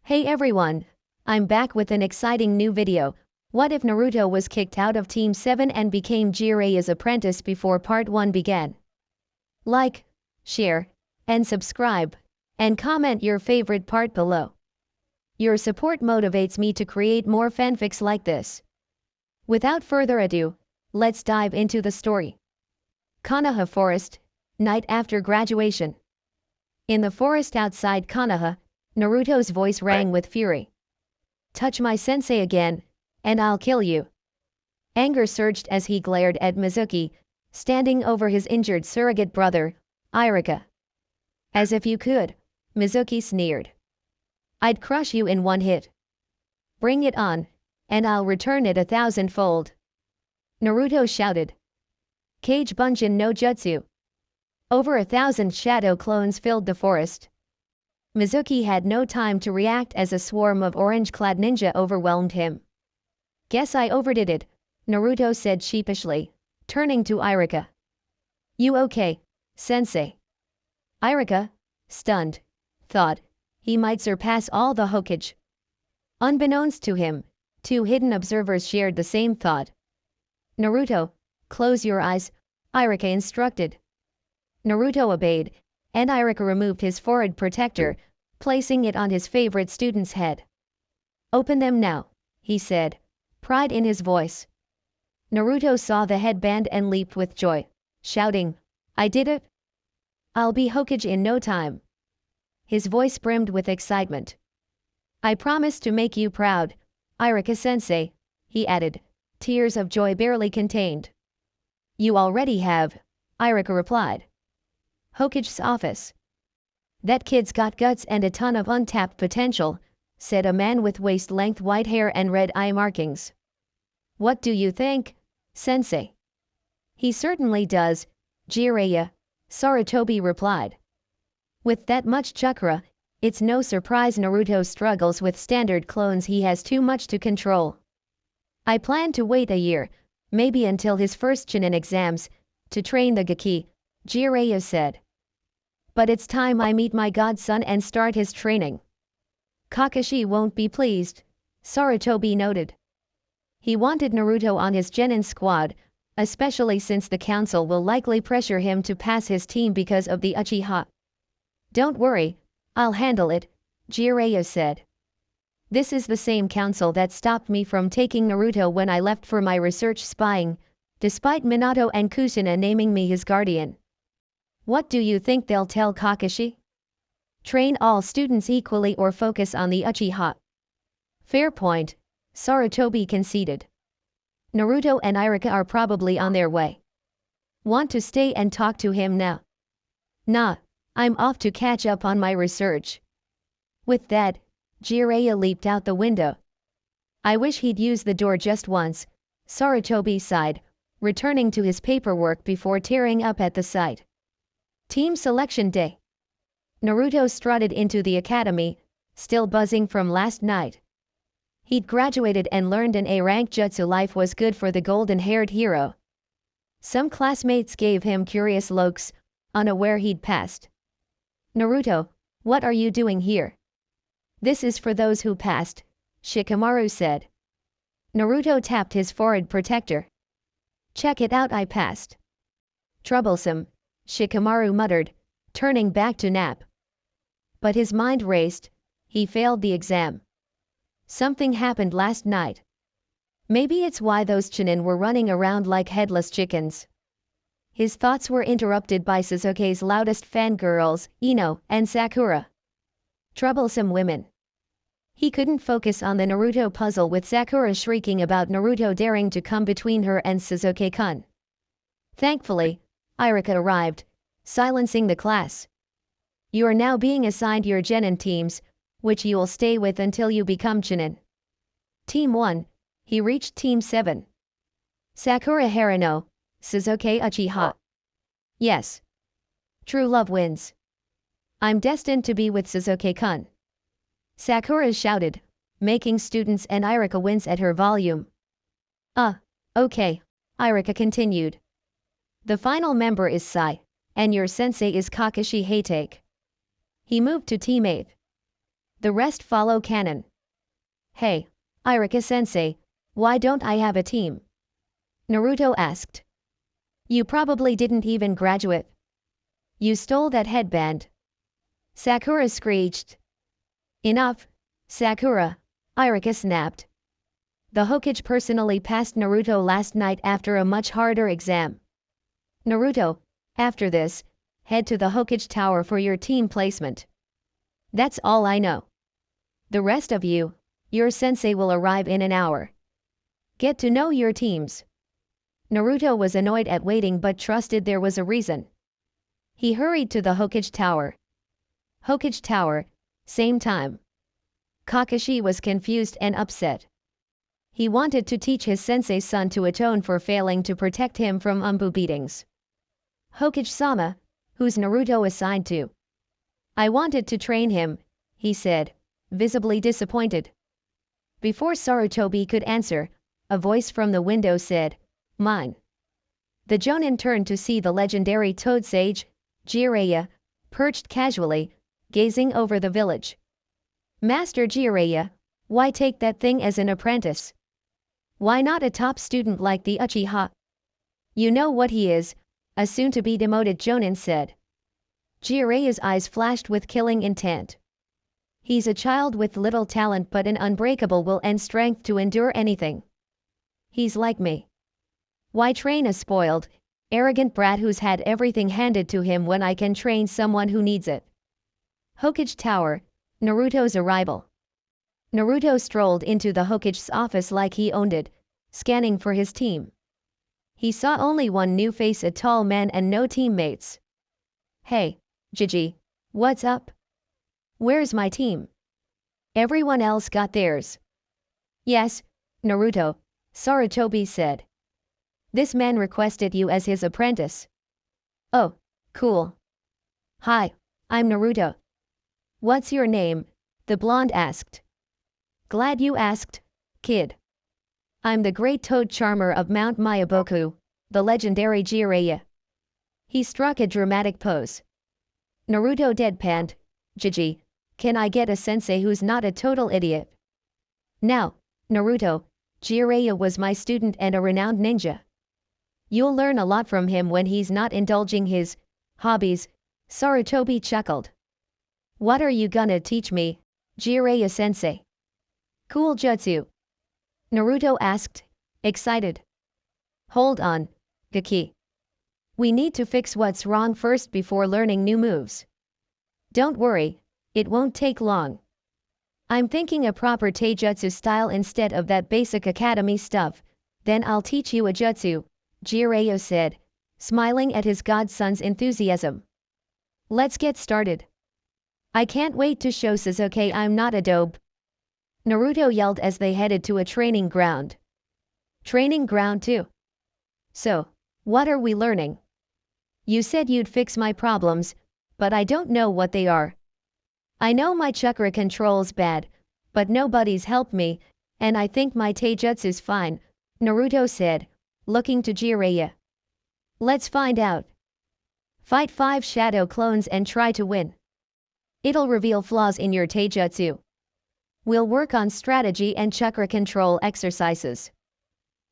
Hey everyone! I'm back with an exciting new video. What if Naruto was kicked out of Team 7 and became Jiraiya's apprentice before part 1 began? Like, share, and subscribe, and comment your favorite part below. Your support motivates me to create more fanfics like this. Without further ado, let's dive into the story. Konoha Forest, night after graduation. In the forest outside Konoha, Naruto's voice rang with fury. Touch my sensei again, and I'll kill you. Anger surged as he glared at Mizuki, standing over his injured surrogate brother, Irika. As if you could, Mizuki sneered. I'd crush you in one hit. Bring it on, and I'll return it 1,000-fold. Naruto shouted. Kage Bunshin no Jutsu. Over 1,000 shadow clones filled the forest. Mizuki had no time to react as a swarm of orange-clad ninja overwhelmed him. Guess I overdid it, Naruto said sheepishly, turning to Irika. You okay, sensei? Irika, stunned, thought he might surpass all the Hokage. Unbeknownst to him, two hidden observers shared the same thought. Naruto, close your eyes, Irika instructed. Naruto obeyed, and Irika removed his forehead protector, placing it on his favorite student's head. Open them now, he said, pride in his voice. Naruto saw the headband and leaped with joy, shouting, I did it! I'll be Hokage in no time. His voice brimmed with excitement. I promise to make you proud, Irika-sensei, he added, tears of joy barely contained. You already have, Irika replied. Hokage's office. That kid's got guts and a ton of untapped potential, said a man with waist-length white hair and red eye markings. What do you think, sensei? He certainly does, Jiraiya, Sarutobi replied. With that much chakra, it's no surprise Naruto struggles with standard clones. He has too much to control. I plan to wait a year, maybe until his first Chunin exams, to train the Gaki, Jiraiya said. But it's time I meet my godson and start his training. Kakashi won't be pleased, Sarutobi noted. He wanted Naruto on his Genin squad, especially since the council will likely pressure him to pass his team because of the Uchiha. Don't worry, I'll handle it, Jiraiya said. This is the same council that stopped me from taking Naruto when I left for my research spying, despite Minato and Kushina naming me his guardian. What do you think they'll tell Kakashi? Train all students equally or focus on the Uchiha? Fair point, Sarutobi conceded. Naruto and Irika are probably on their way. Want to stay and talk to him now? Nah, I'm off to catch up on my research. With that, Jiraiya leaped out the window. I wish he'd use the door just once, Sarutobi sighed, returning to his paperwork before tearing up at the sight. Team selection day. Naruto strutted into the academy, still buzzing from last night. He'd graduated and learned an A-rank jutsu. Life was good for the golden-haired hero. Some classmates gave him curious looks, unaware he'd passed. Naruto, what are you doing here? This is for those who passed, Shikamaru said. Naruto tapped his forehead protector. Check it out, I passed. Troublesome, Shikamaru muttered, turning back to nap. But his mind raced. He failed the exam. Something happened last night. Maybe it's why those Chunin were running around like headless chickens. His thoughts were interrupted by Sasuke's loudest fangirls, Ino and Sakura. Troublesome women. He couldn't focus on the Naruto puzzle with Sakura shrieking about Naruto daring to come between her and Sasuke-kun. Thankfully, Irika arrived, silencing the class. You are now being assigned your Genin teams, which you will stay with until you become Chunin. Team 1, he reached Team 7. Sakura Harano, Sasuke Uchiha. Yes. True love wins. I'm destined to be with Sasuke-kun. Sakura shouted, making students and Irika wince at her volume. Okay, Irika continued. The final member is Sai, and your sensei is Kakashi Hatake. He moved to Team 8. The rest follow canon. Hey, Irika-sensei, why don't I have a team? Naruto asked. You probably didn't even graduate. You stole that headband. Sakura screeched. Enough, Sakura, Irika snapped. The Hokage personally passed Naruto last night after a much harder exam. Naruto, after this, head to the Hokage Tower for your team placement. That's all I know. The rest of you, your sensei will arrive in an hour. Get to know your teams. Naruto was annoyed at waiting but trusted there was a reason. He hurried to the Hokage Tower. Hokage Tower, same time. Kakashi was confused and upset. He wanted to teach his sensei's son to atone for failing to protect him from Umbu beatings. Hokage-sama, who's Naruto assigned to? I wanted to train him, he said, visibly disappointed. Before Sarutobi could answer, a voice from the window said, Mine. The Jonin turned to see the legendary Toad Sage, Jiraiya, perched casually, gazing over the village. Master Jiraiya, why take that thing as an apprentice? Why not a top student like the Uchiha? You know what he is, a soon-to-be demoted Jonin said. Jiraiya's eyes flashed with killing intent. He's a child with little talent but an unbreakable will and strength to endure anything. He's like me. Why train a spoiled, arrogant brat who's had everything handed to him when I can train someone who needs it? Hokage Tower, Naruto's arrival. Naruto strolled into the Hokage's office like he owned it, scanning for his team. He saw only one new face, a tall man, and no teammates. Hey, Gigi, what's up? Where's my team? Everyone else got theirs. Yes, Naruto, Sarutobi said. This man requested you as his apprentice. Oh, cool. Hi, I'm Naruto. What's your name? The blonde asked. Glad you asked, kid. I'm the great toad charmer of Mount Myaboku, the legendary Jiraiya. He struck a dramatic pose. Naruto deadpanned, Gigi, can I get a sensei who's not a total idiot? Now, Naruto, Jiraiya was my student and a renowned ninja. You'll learn a lot from him when he's not indulging his hobbies, Sarutobi chuckled. What are you gonna teach me, Jiraiya-sensei? Cool jutsu. Naruto asked, excited. Hold on, Gaki. We need to fix what's wrong first before learning new moves. Don't worry, it won't take long. I'm thinking a proper taijutsu style instead of that basic academy stuff, then I'll teach you a jutsu, Jiraiya said, smiling at his godson's enthusiasm. Let's get started. I can't wait to show Sasuke I'm not a dope. Naruto yelled as they headed to a training ground. Training ground too? So, what are we learning? You said you'd fix my problems, but I don't know what they are. I know my chakra control's bad, but nobody's helped me, and I think my taijutsu's fine, Naruto said, looking to Jiraiya. Let's find out. Fight 5 shadow clones and try to win. It'll reveal flaws in your taijutsu. We'll work on strategy and chakra control exercises.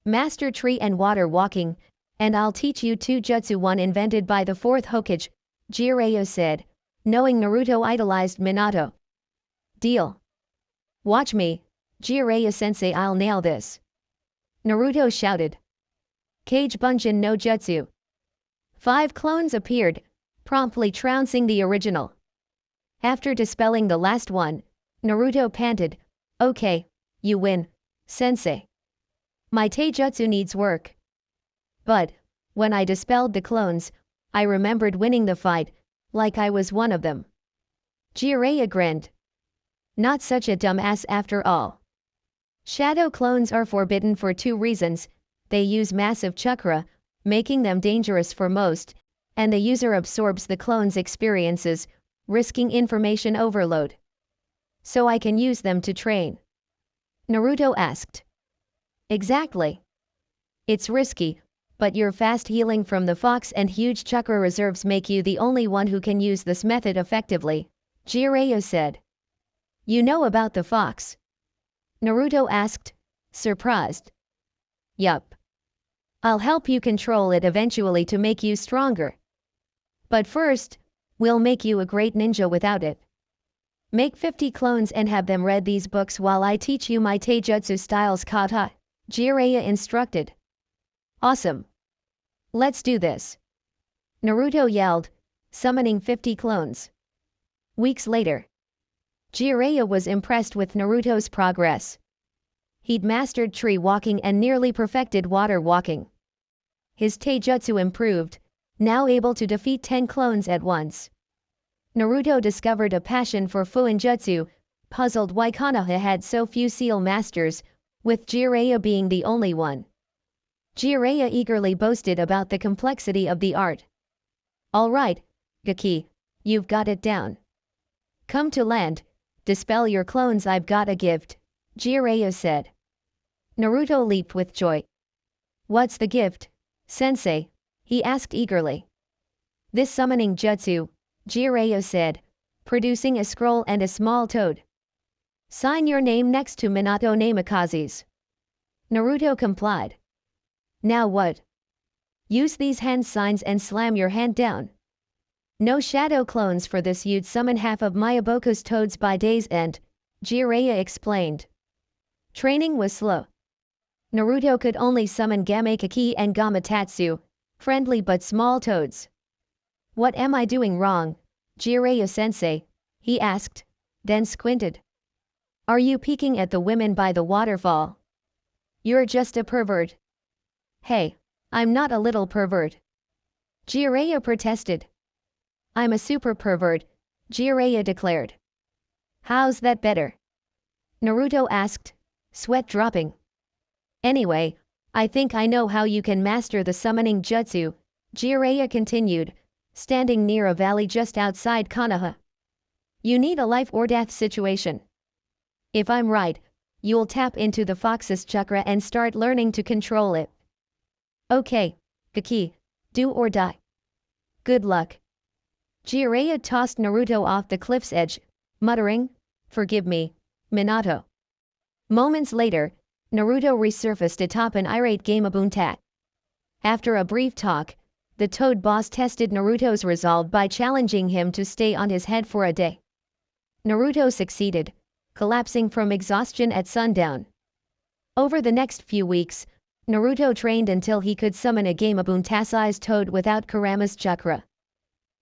Master tree and water walking, and I'll teach you 2 jutsu, one invented by the 4th Hokage, Jiraiya said, knowing Naruto idolized Minato. Deal. Watch me, Jiraiya-sensei, I'll nail this. Naruto shouted. Kage Bunjin no Jutsu. 5 clones appeared, promptly trouncing the original. After dispelling the last one, Naruto panted, okay, you win, sensei. My taijutsu needs work. But, when I dispelled the clones, I remembered winning the fight, like I was one of them. Jiraiya grinned. Not such a dumbass after all. Shadow clones are forbidden for 2 reasons, they use massive chakra, making them dangerous for most, and the user absorbs the clone's experiences, risking information overload. So I can use them to train. Naruto asked. Exactly. It's risky, but your fast healing from the fox and huge chakra reserves make you the only one who can use this method effectively, Jiraiya said. You know about the fox? Naruto asked, surprised. Yup. I'll help you control it eventually to make you stronger. But first, we'll make you a great ninja without it. Make 50 clones and have them read these books while I teach you my taijutsu styles kata, Jiraiya instructed. Awesome. Let's do this. Naruto yelled, summoning 50 clones. Weeks later, Jiraiya was impressed with Naruto's progress. He'd mastered tree walking and nearly perfected water walking. His taijutsu improved, now able to defeat 10 clones at once. Naruto discovered a passion for Fuinjutsu, puzzled why Konoha had so few seal masters, with Jiraiya being the only one. Jiraiya eagerly boasted about the complexity of the art. All right, Gaki, you've got it down. Come to land, dispel your clones, I've got a gift, Jiraiya said. Naruto leaped with joy. What's the gift, sensei? He asked eagerly. This summoning jutsu, Jiraiya said, producing a scroll and a small toad. Sign your name next to Minato Namikaze's. Naruto complied. Now what? Use these hand signs and slam your hand down. No shadow clones for this, you'd summon half of Miyaboku's toads by day's end, Jiraiya explained. Training was slow. Naruto could only summon Gamekaki and Gamatatsu, friendly but small toads. What am I doing wrong, Jiraiya-sensei? He asked, then squinted. Are you peeking at the women by the waterfall? You're just a pervert. Hey, I'm not a little pervert. Jiraiya protested. I'm a super pervert, Jiraiya declared. How's that better? Naruto asked, sweat dropping. Anyway, I think I know how you can master the summoning jutsu, Jiraiya continued, standing near a valley just outside Konoha. You need a life or death situation. If I'm right, you'll tap into the fox's chakra and start learning to control it. Okay, Gaki, do or die. Good luck. Jiraiya tossed Naruto off the cliff's edge, muttering, Forgive me, Minato. Moments later, Naruto resurfaced atop an irate Gamabuntat. After a brief talk, the Toad boss tested Naruto's resolve by challenging him to stay on his head for a day. Naruto succeeded, collapsing from exhaustion at sundown. Over the next few weeks, Naruto trained until he could summon a Gamabunta-sized toad without Kurama's chakra.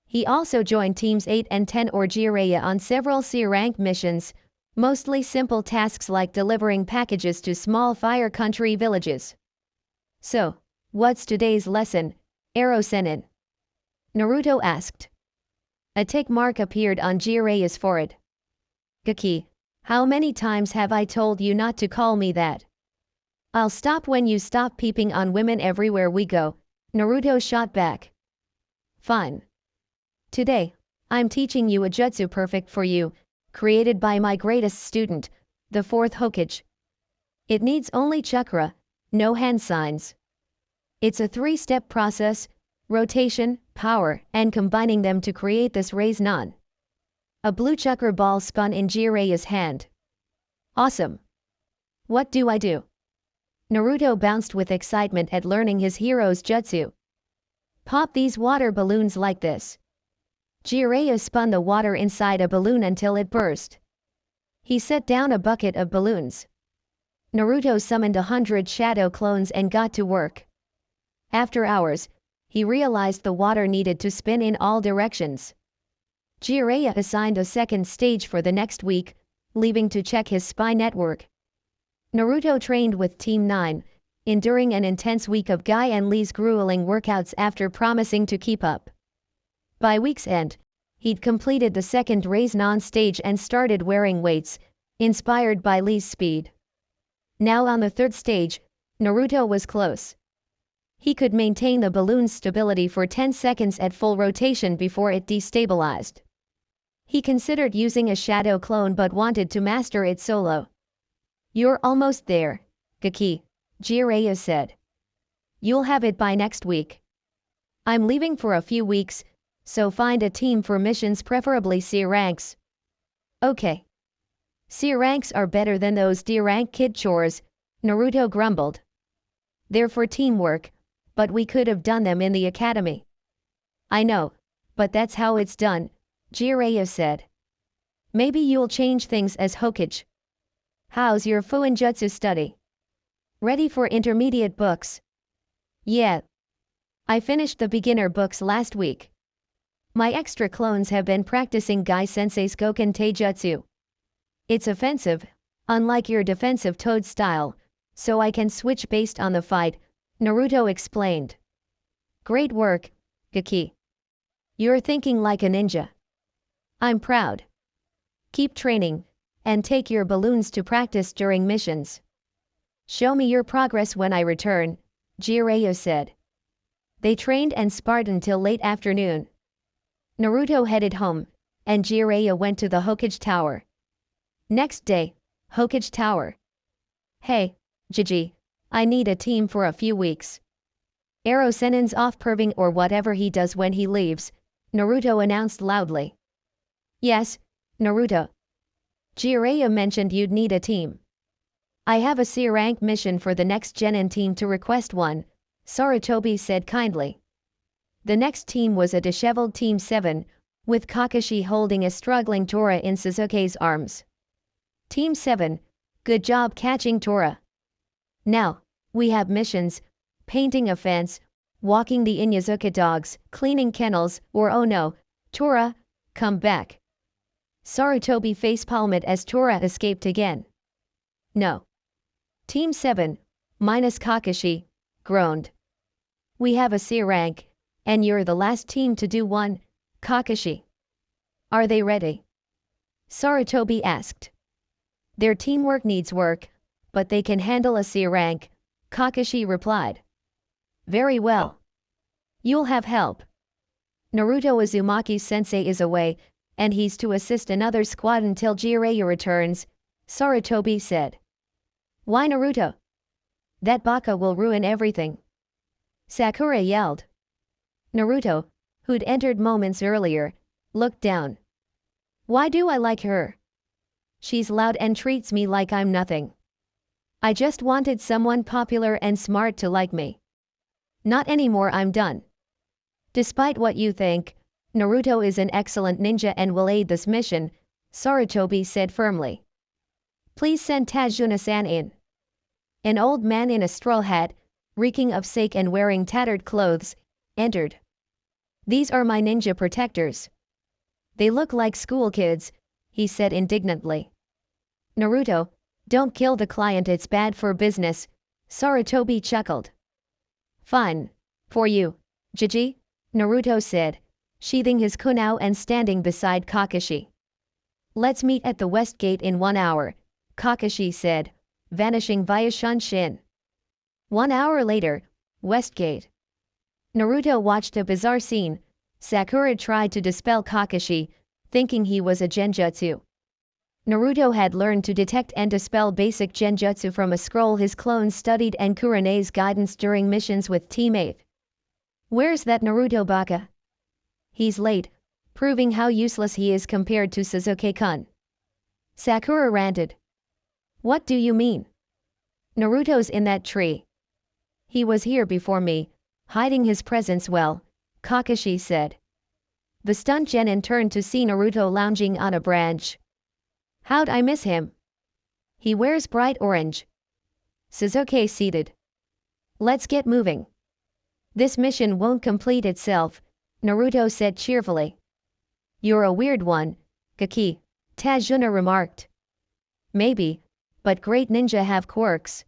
He also joined teams 8 and 10 or Jiraiya on several C-rank missions, mostly simple tasks like delivering packages to small Fire Country villages. So, what's today's lesson, Arrow Senin? Naruto asked. A tick mark appeared on Jiraiya's forehead. Gaki, how many times have I told you not to call me that? I'll stop when you stop peeping on women everywhere we go, Naruto shot back. Fine. Today, I'm teaching you a jutsu perfect for you, created by my greatest student, the fourth Hokage. It needs only chakra, no hand signs. It's a 3-step process, rotation, power, and combining them to create this Raise Nan. A blue chakra ball spun in Jiraiya's hand. Awesome. What do I do? Naruto bounced with excitement at learning his hero's jutsu. Pop these water balloons like this. Jiraiya spun the water inside a balloon until it burst. He set down a bucket of balloons. Naruto summoned 100 shadow clones and got to work. After hours, he realized the water needed to spin in all directions. Jiraiya assigned a second stage for the next week, leaving to check his spy network. Naruto trained with Team 9, enduring an intense week of Guy and Lee's grueling workouts after promising to keep up. By week's end, he'd completed the second Raise Nan stage and started wearing weights, inspired by Lee's speed. Now on the third stage, Naruto was close. He could maintain the balloon's stability for 10 seconds at full rotation before it destabilized. He considered using a shadow clone but wanted to master it solo. You're almost there, Gaki, Jiraiya said. You'll have it by next week. I'm leaving for a few weeks, so find a team for missions, preferably C ranks. Okay. C ranks are better than those D rank kid chores, Naruto grumbled. They're for teamwork, but we could have done them in the academy. I know, but that's how it's done, Jiraiya said. Maybe you'll change things as Hokage. How's your Fuinjutsu study? Ready for intermediate books? Yeah. I finished the beginner books last week. My extra clones have been practicing Gai Sensei's Goken Taijutsu. It's offensive, unlike your defensive Toad style, so I can switch based on the fight, Naruto explained. Great work, Gaki. You're thinking like a ninja. I'm proud. Keep training, and take your balloons to practice during missions. Show me your progress when I return, Jiraiya said. They trained and sparred until late afternoon. Naruto headed home, and Jiraiya went to the Hokage Tower. Next day, Hokage Tower. Hey, Gigi, I need a team for a few weeks. Arrow Sennin's off perving or whatever he does when he leaves, Naruto announced loudly. Yes, Naruto. Jiraiya mentioned you'd need a team. I have a C rank mission for the next Genin team to request one, Sarutobi said kindly. The next team was a disheveled Team 7, with Kakashi holding a struggling Tora in Sasuke's arms. Team 7, good job catching Tora. Now, we have missions, painting a fence, walking the Inyazuka dogs, cleaning kennels, or oh no, Tora, come back. Sarutobi facepalmed as Tora escaped again. No. Team 7, minus Kakashi, groaned. We have a C rank, and you're the last team to do one, Kakashi. Are they ready? Sarutobi asked. Their teamwork needs work, but they can handle a C rank, Kakashi replied. Very well. You'll have help. Naruto Uzumaki sensei is away, and he's to assist another squad until Jiraiya returns, Sarutobi said. Why Naruto? That baka will ruin everything. Sakura yelled. Naruto, who'd entered moments earlier, looked down. Why do I like her? She's loud and treats me like I'm nothing. I just wanted someone popular and smart to like me. Not anymore, I'm done. Despite what you think, Naruto is an excellent ninja and will aid this mission, Sarutobi said firmly. Please send Tajuna-san in. An old man in a straw hat, reeking of sake and wearing tattered clothes, entered. These are my ninja protectors. They look like school kids, he said indignantly. Naruto, don't kill the client, it's bad for business, Sarutobi chuckled. Fine. For you, Gigi, Naruto said, sheathing his kunao and standing beside Kakashi. Let's meet at the west gate in 1 hour, Kakashi said, vanishing via Shunshin. 1 hour later, West Gate. Naruto watched a bizarre scene. Sakura tried to dispel Kakashi, thinking he was a genjutsu. Naruto had learned to detect and dispel basic genjutsu from a scroll his clones studied and Kurene's guidance during missions with Team 8. Where's that Naruto baka? He's late, proving how useless he is compared to Sasuke-kun. Sakura ranted. What do you mean? Naruto's in that tree. He was here before me, hiding his presence well, Kakashi said. The stunned genin turned to see Naruto lounging on a branch. How'd I miss him? He wears bright orange. Sasuke seated. Let's get moving. This mission won't complete itself, Naruto said cheerfully. You're a weird one, Gaki, Tajuna remarked. Maybe, but great ninja have quirks.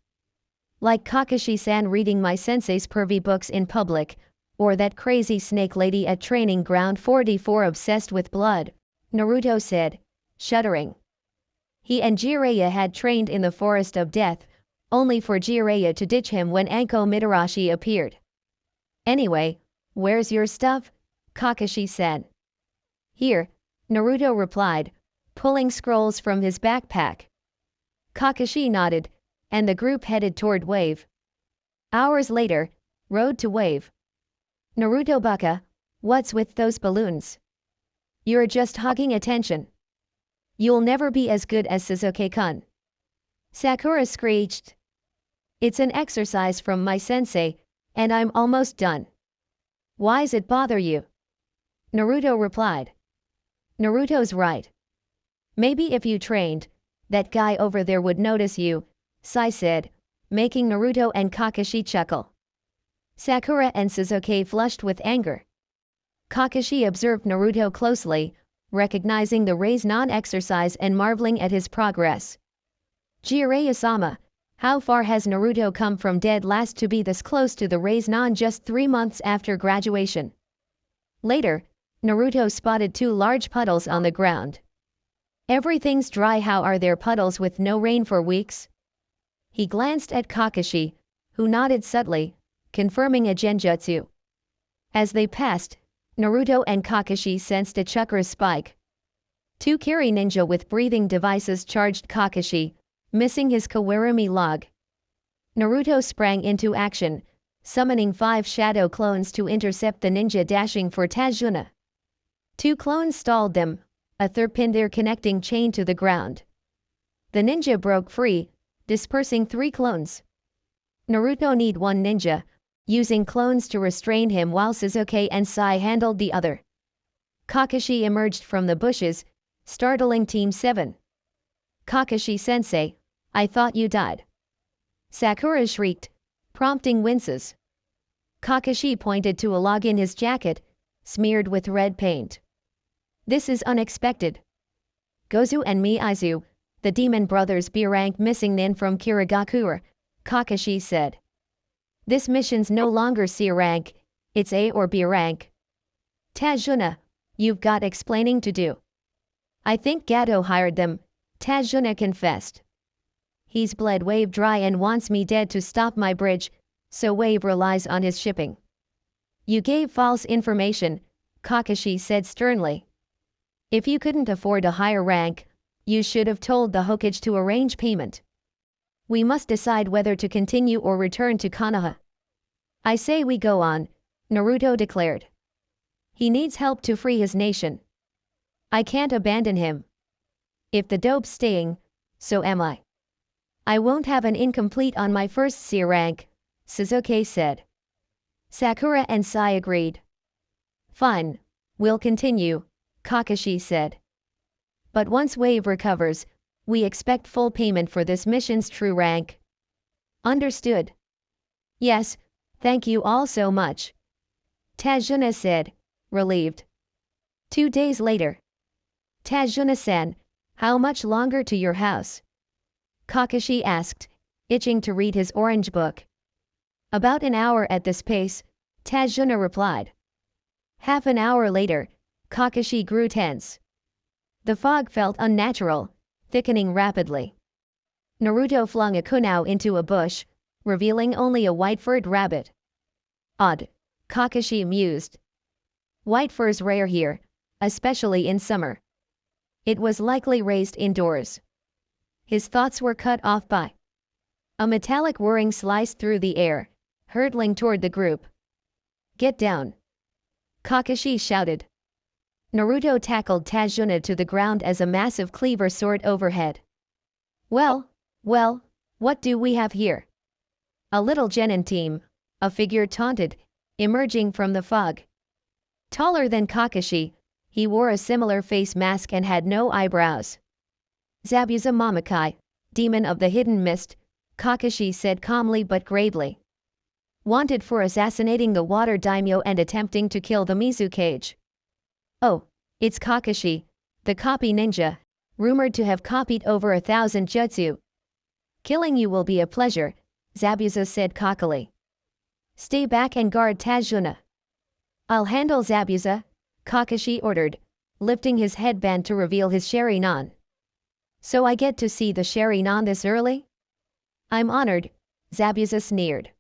Like Kakashi-san reading my sensei's pervy books in public, or that crazy snake lady at training ground 44 obsessed with blood, Naruto said, shuddering. He and Jiraiya had trained in the forest of death, only for Jiraiya to ditch him when Anko Mitarashi appeared. Anyway, where's your stuff? Kakashi said. Here, Naruto replied, pulling scrolls from his backpack. Kakashi nodded, and the group headed toward Wave. Hours later, road to Wave. Naruto baka, what's with those balloons? You're just hogging attention. You'll never be as good as Sasuke-kun. Sakura screeched. It's an exercise from my sensei, and I'm almost done. Why's it bother you? Naruto replied. Naruto's right. Maybe if you trained, that guy over there would notice you, Sai said, making Naruto and Kakashi chuckle. Sakura and Sasuke flushed with anger. Kakashi observed Naruto closely, recognizing the Raise-Non exercise and marveling at his progress. Jiraiya-sama, how far has Naruto come from dead last to be this close to the Raise-Non just 3 months after graduation? Later, Naruto spotted 2 large puddles on the ground. Everything's dry. How are there puddles with no rain for weeks? He glanced at Kakashi, who nodded subtly, confirming a genjutsu. As they passed, Naruto and Kakashi sensed a chakra spike. 2 Kiri ninja with breathing devices charged Kakashi, missing his Kawarami log. Naruto sprang into action, summoning 5 shadow clones to intercept the ninja dashing for Tajuna. 2 clones stalled them, a third pinned their connecting chain to the ground. The ninja broke free, dispersing 3 clones. Naruto need 1 ninja, using clones to restrain him while Sasuke and Sai handled the other. Kakashi emerged from the bushes, startling Team 7. Kakashi-sensei, I thought you died. Sakura shrieked, prompting winces. Kakashi pointed to a log in his jacket, smeared with red paint. This is unexpected. Gozu and Miizu, the demon brothers B-rank missing nin from Kirigakure, Kakashi said. This mission's no longer C rank, it's A or B rank. Tajuna, you've got explaining to do. I think Gato hired them, Tajuna confessed. He's bled Wave dry and wants me dead to stop my bridge, so Wave relies on his shipping. You gave false information, Kakashi said sternly. If you couldn't afford a higher rank, you should have told the Hokage to arrange payment. We must decide whether to continue or return to Konoha. I say we go on, Naruto declared. He needs help to free his nation. I can't abandon him. If the dope's staying, so am I. I won't have an incomplete on my first C rank, Sasuke said. Sakura and Sai agreed. Fine, we'll continue, Kakashi said. But once Wave recovers, we expect full payment for this mission's true rank. Understood. Yes, thank you all so much. Tajuna said, relieved. 2 days later. Tajuna-san, how much longer to your house? Kakashi asked, itching to read his orange book. About an hour at this pace, Tajuna replied. Half an hour later, Kakashi grew tense. The fog felt unnatural, thickening rapidly. Naruto flung a kunao into a bush, revealing only a white-furred rabbit. Odd, Kakashi mused. White fur's rare here, especially in summer. It was likely raised indoors. His thoughts were cut off by a metallic whirring sliced through the air, hurtling toward the group. Get down! Kakashi shouted. Naruto tackled Tajuna to the ground as a massive cleaver soared overhead. Well, what do we have here? A little genin team, a figure taunted, emerging from the fog. Taller than Kakashi, he wore a similar face mask and had no eyebrows. Zabuza Mamakai, demon of the hidden mist, Kakashi said calmly but gravely. Wanted for assassinating the water daimyo and attempting to kill the Mizukage. Oh, it's Kakashi, the copy ninja, rumored to have copied over 1,000 jutsu. Killing you will be a pleasure, Zabuza said cockily. Stay back and guard Tajuna. I'll handle Zabuza, Kakashi ordered, lifting his headband to reveal his Sharingan. So I get to see the Sharingan this early? I'm honored, Zabuza sneered.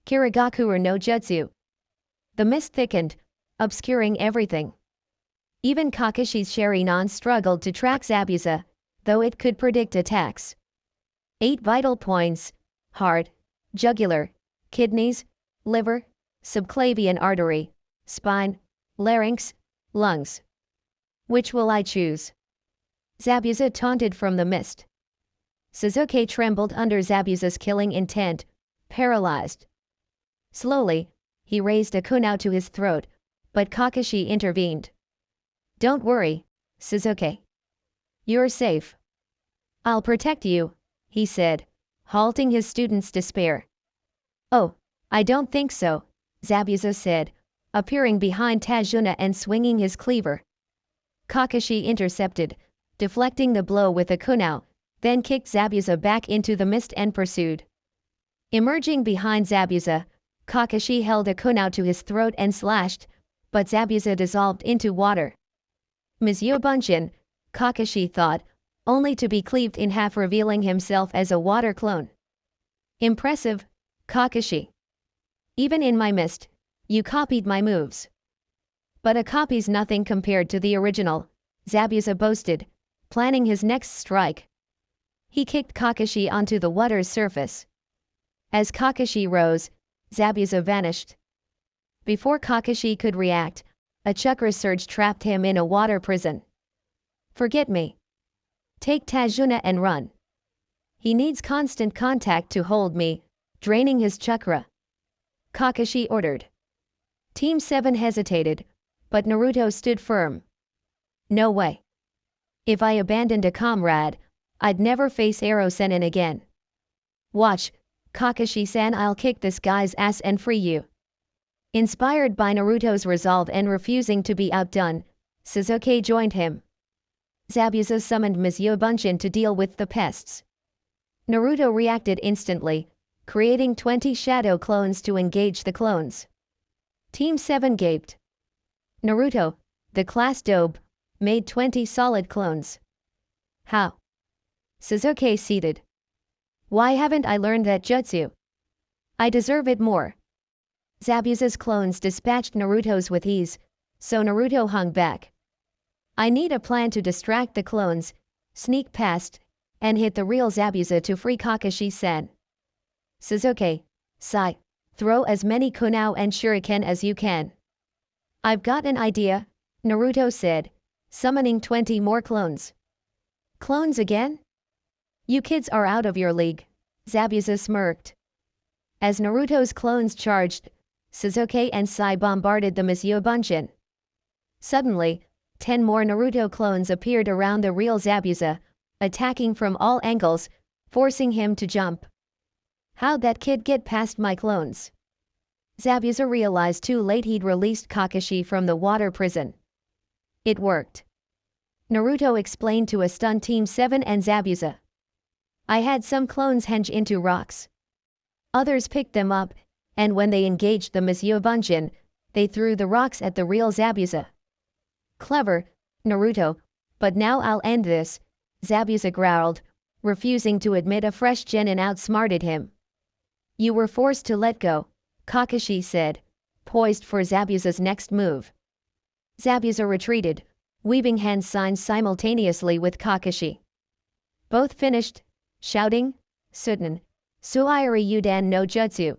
Kirigakure no jutsu. The mist thickened, obscuring everything. Even Kakashi's Sharingan struggled to track Zabuza, though it could predict attacks. 8 vital points: heart, jugular, kidneys, liver, subclavian artery, spine, larynx, lungs. Which will I choose? Zabuza taunted from the mist. Sasuke trembled under Zabuza's killing intent, paralyzed. Slowly, he raised a kunai to his throat, but Kakashi intervened. "Don't worry, Sasuke. You're safe. I'll protect you," he said, halting his student's despair. "Oh, I don't think so," Zabuza said, appearing behind Tajuna and swinging his cleaver. Kakashi intercepted, deflecting the blow with a kunai, then kicked Zabuza back into the mist and pursued. Emerging behind Zabuza, Kakashi held a kunai to his throat and slashed, but Zabuza dissolved into water. Mizyubunshin, Kakashi thought, only to be cleaved in half, revealing himself as a water clone. "Impressive, Kakashi. Even in my mist, you copied my moves." "But a copy's nothing compared to the original," Zabuza boasted, planning his next strike. He kicked Kakashi onto the water's surface. As Kakashi rose, Zabuza vanished. Before Kakashi could react, a chakra surge trapped him in a water prison. "Forget me. Take Tajuna and run. He needs constant contact to hold me," draining his chakra. Kakashi ordered. Team 7 hesitated, but Naruto stood firm. "No way. If I abandoned a comrade, I'd never face Ero Sennin again. Watch, Kakashi-san, I'll kick this guy's ass and free you." Inspired by Naruto's resolve and refusing to be outdone, Sasuke joined him. Zabuza summoned Mizyubunshin to deal with the pests. Naruto reacted instantly, creating 20 shadow clones to engage the clones. Team 7 gaped. Naruto, the class dope, made 20 solid clones. "How?" Sasuke seethed. "Why haven't I learned that jutsu? I deserve it more." Zabuza's clones dispatched Naruto's with ease, so Naruto hung back. "I need a plan to distract the clones, sneak past, and hit the real Zabuza to free Kakashi-san. Sasuke, Sai, throw as many kunai and shuriken as you can." "I've got an idea," Naruto said, summoning 20 more clones. "Clones again? You kids are out of your league," Zabuza smirked. As Naruto's clones charged, Sasuke and Sai bombarded the Mizyubunshin. Suddenly, 10 more Naruto clones appeared around the real Zabuza, attacking from all angles, forcing him to jump. "How'd that kid get past my clones?" Zabuza realized too late he'd released Kakashi from the water prison. "It worked," Naruto explained to a stunned Team 7 and Zabuza. "I had some clones henge into rocks. Others picked them up, and when they engaged the Mizyubunshin, they threw the rocks at the real Zabuza." "Clever, Naruto, but now I'll end this," Zabuza growled, refusing to admit a fresh genin outsmarted him. "You were forced to let go," Kakashi said, poised for Zabuza's next move. Zabuza retreated, weaving hand signs simultaneously with Kakashi. Both finished, shouting, "Sutten, Suiari Udan no Jutsu."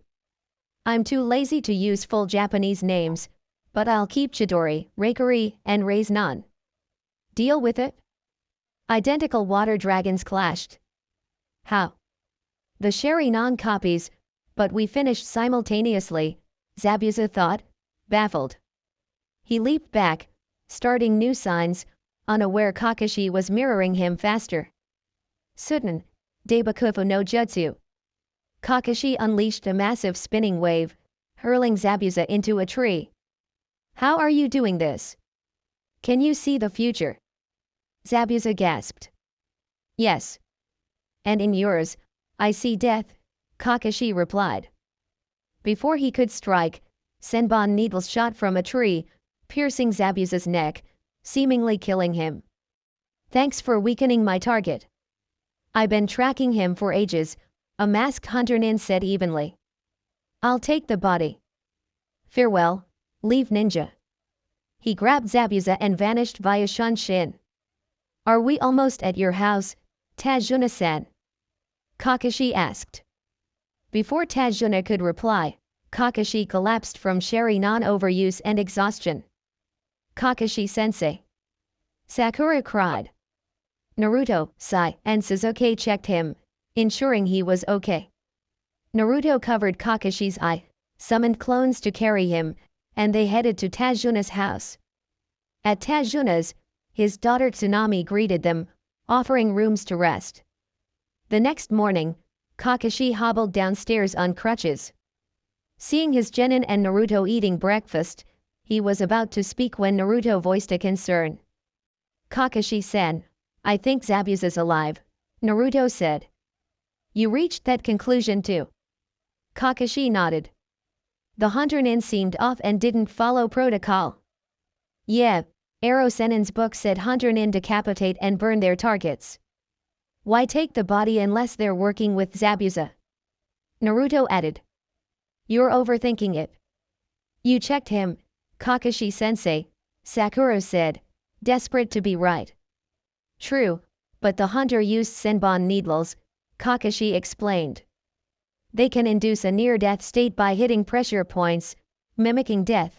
"I'm too lazy to use full Japanese names, but I'll keep Chidori, Reikari, and Raise-nan. Deal with it?" Identical water dragons clashed. "How?" "The Sharingan copies, but we finished simultaneously," Zabuza thought, baffled. He leaped back, starting new signs, unaware Kakashi was mirroring him faster. "Sutten, Deibakufu no Jutsu." Kakashi unleashed a massive spinning wave, hurling Zabuza into a tree. "How are you doing this? Can you see the future?" Zabuza gasped. "Yes. And in yours, I see death," Kakashi replied. Before he could strike, Senbon needles shot from a tree, piercing Zabuza's neck, seemingly killing him. "Thanks for weakening my target. I've been tracking him for ages," a masked hunter nin said evenly. "I'll take the body. Farewell, leave ninja." He grabbed Zabuza and vanished via Shunshin. "Are we almost at your house, Tajuna-san?" Kakashi asked. Before Tajuna could reply, Kakashi collapsed from Sharingan overuse and exhaustion. "Kakashi-sensei!" Sakura cried. Naruto, Sai, and Sasuke checked him, ensuring he was okay. Naruto covered Kakashi's eye, summoned clones to carry him, and they headed to Tajuna's house. At Tajuna's, his daughter Tsunami greeted them, offering rooms to rest. The next morning, Kakashi hobbled downstairs on crutches. Seeing his genin and Naruto eating breakfast, he was about to speak when Naruto voiced a concern. Kakashi-san, I think Zabuza's alive, Naruto said. You reached that conclusion too? Kakashi nodded. The Hunter Nin seemed off and didn't follow protocol. Yeah, Ero Sennin's book said Hunter Nin decapitate and burn their targets. Why take the body unless they're working with Zabuza? Naruto added. You're overthinking it. You checked him, Kakashi-sensei, Sakura said, desperate to be right. True, but the hunter used Senbon needles, Kakashi explained. They can induce a near-death state by hitting pressure points, mimicking death.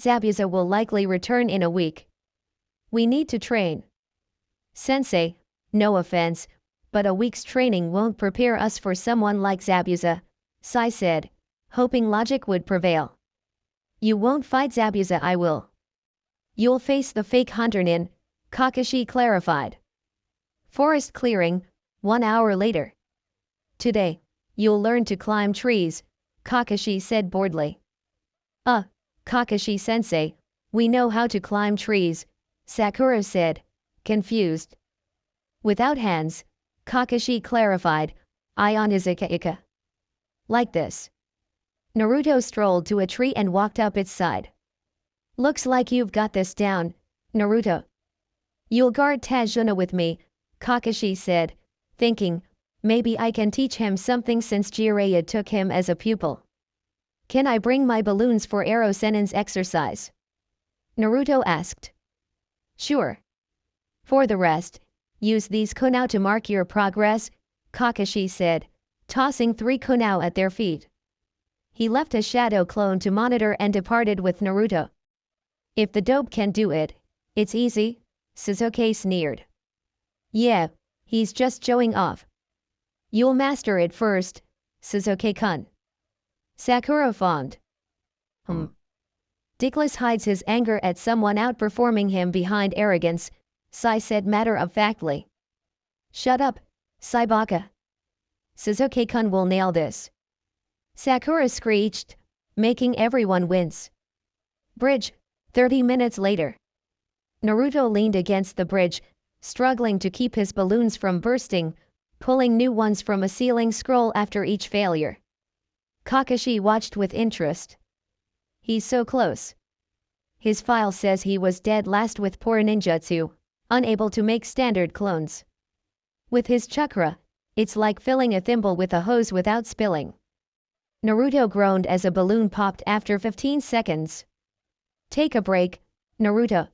Zabuza will likely return in a week. We need to train. Sensei, no offense, but a week's training won't prepare us for someone like Zabuza, Sai said, hoping logic would prevail. You won't fight Zabuza, I will. You'll face the fake Hunter Nin, Kakashi clarified. Forest clearing, 1 hour later. Today, you'll learn to climb trees, Kakashi said boredly. Kakashi-sensei, we know how to climb trees, Sakura said, confused. Without hands, Kakashi clarified, eye on his ika-ika. Like this. Naruto strolled to a tree and walked up its side. Looks like you've got this down, Naruto. You'll guard Tajuna with me, Kakashi said, thinking, maybe I can teach him something since Jiraiya took him as a pupil. Can I bring my balloons for Ero Sennin's exercise? Naruto asked. Sure. For the rest, use these kunao to mark your progress, Kakashi said, tossing 3 kunao at their feet. He left a shadow clone to monitor and departed with Naruto. If the dope can do it, it's easy, Sasuke sneered. Yeah, he's just showing off. You'll master it first, Sasuke-kun. Sakura fawned. Dickless hides his anger at someone outperforming him behind arrogance, Sai said matter-of-factly. Shut up, Saibaka. Sasuke-kun will nail this. Sakura screeched, making everyone wince. Bridge, 30 minutes later. Naruto leaned against the bridge, struggling to keep his balloons from bursting, pulling new ones from a ceiling scroll after each failure. Kakashi watched with interest. He's so close. His file says he was dead last with poor ninjutsu, unable to make standard clones. With his chakra, it's like filling a thimble with a hose without spilling. Naruto groaned as a balloon popped after 15 seconds. Take a break, Naruto.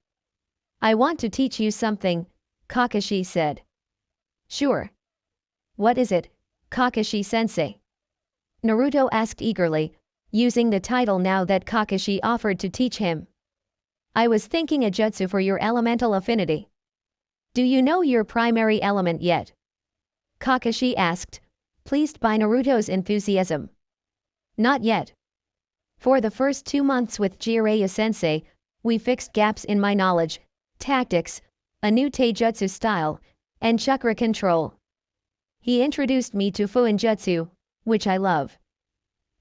I want to teach you something, Kakashi said. Sure. What is it, Kakashi-sensei? Naruto asked eagerly, using the title now that Kakashi offered to teach him. I was thinking a jutsu for your elemental affinity. Do you know your primary element yet? Kakashi asked, pleased by Naruto's enthusiasm. Not yet. For the first 2 months with Jiraiya-sensei, we fixed gaps in my knowledge, tactics, a new taijutsu style, and chakra control. He introduced me to Fuinjutsu, which I love.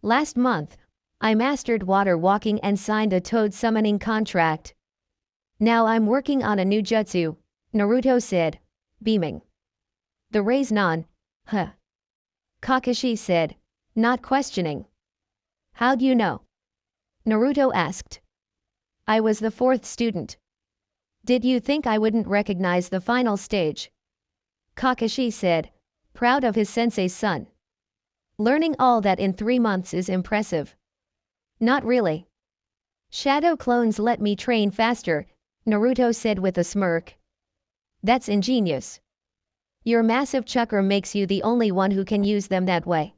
Last month, I mastered water walking and signed a toad summoning contract. Now I'm working on a new jutsu, Naruto said, beaming. The Raise Non, huh? Kakashi said, not questioning. How'd you know? Naruto asked. I was the 4th student. Did you think I wouldn't recognize the final stage? Kakashi said, proud of his sensei's son. Learning all that in 3 months is impressive. Not really. Shadow clones let me train faster, Naruto said with a smirk. That's ingenious. Your massive chakra makes you the only one who can use them that way.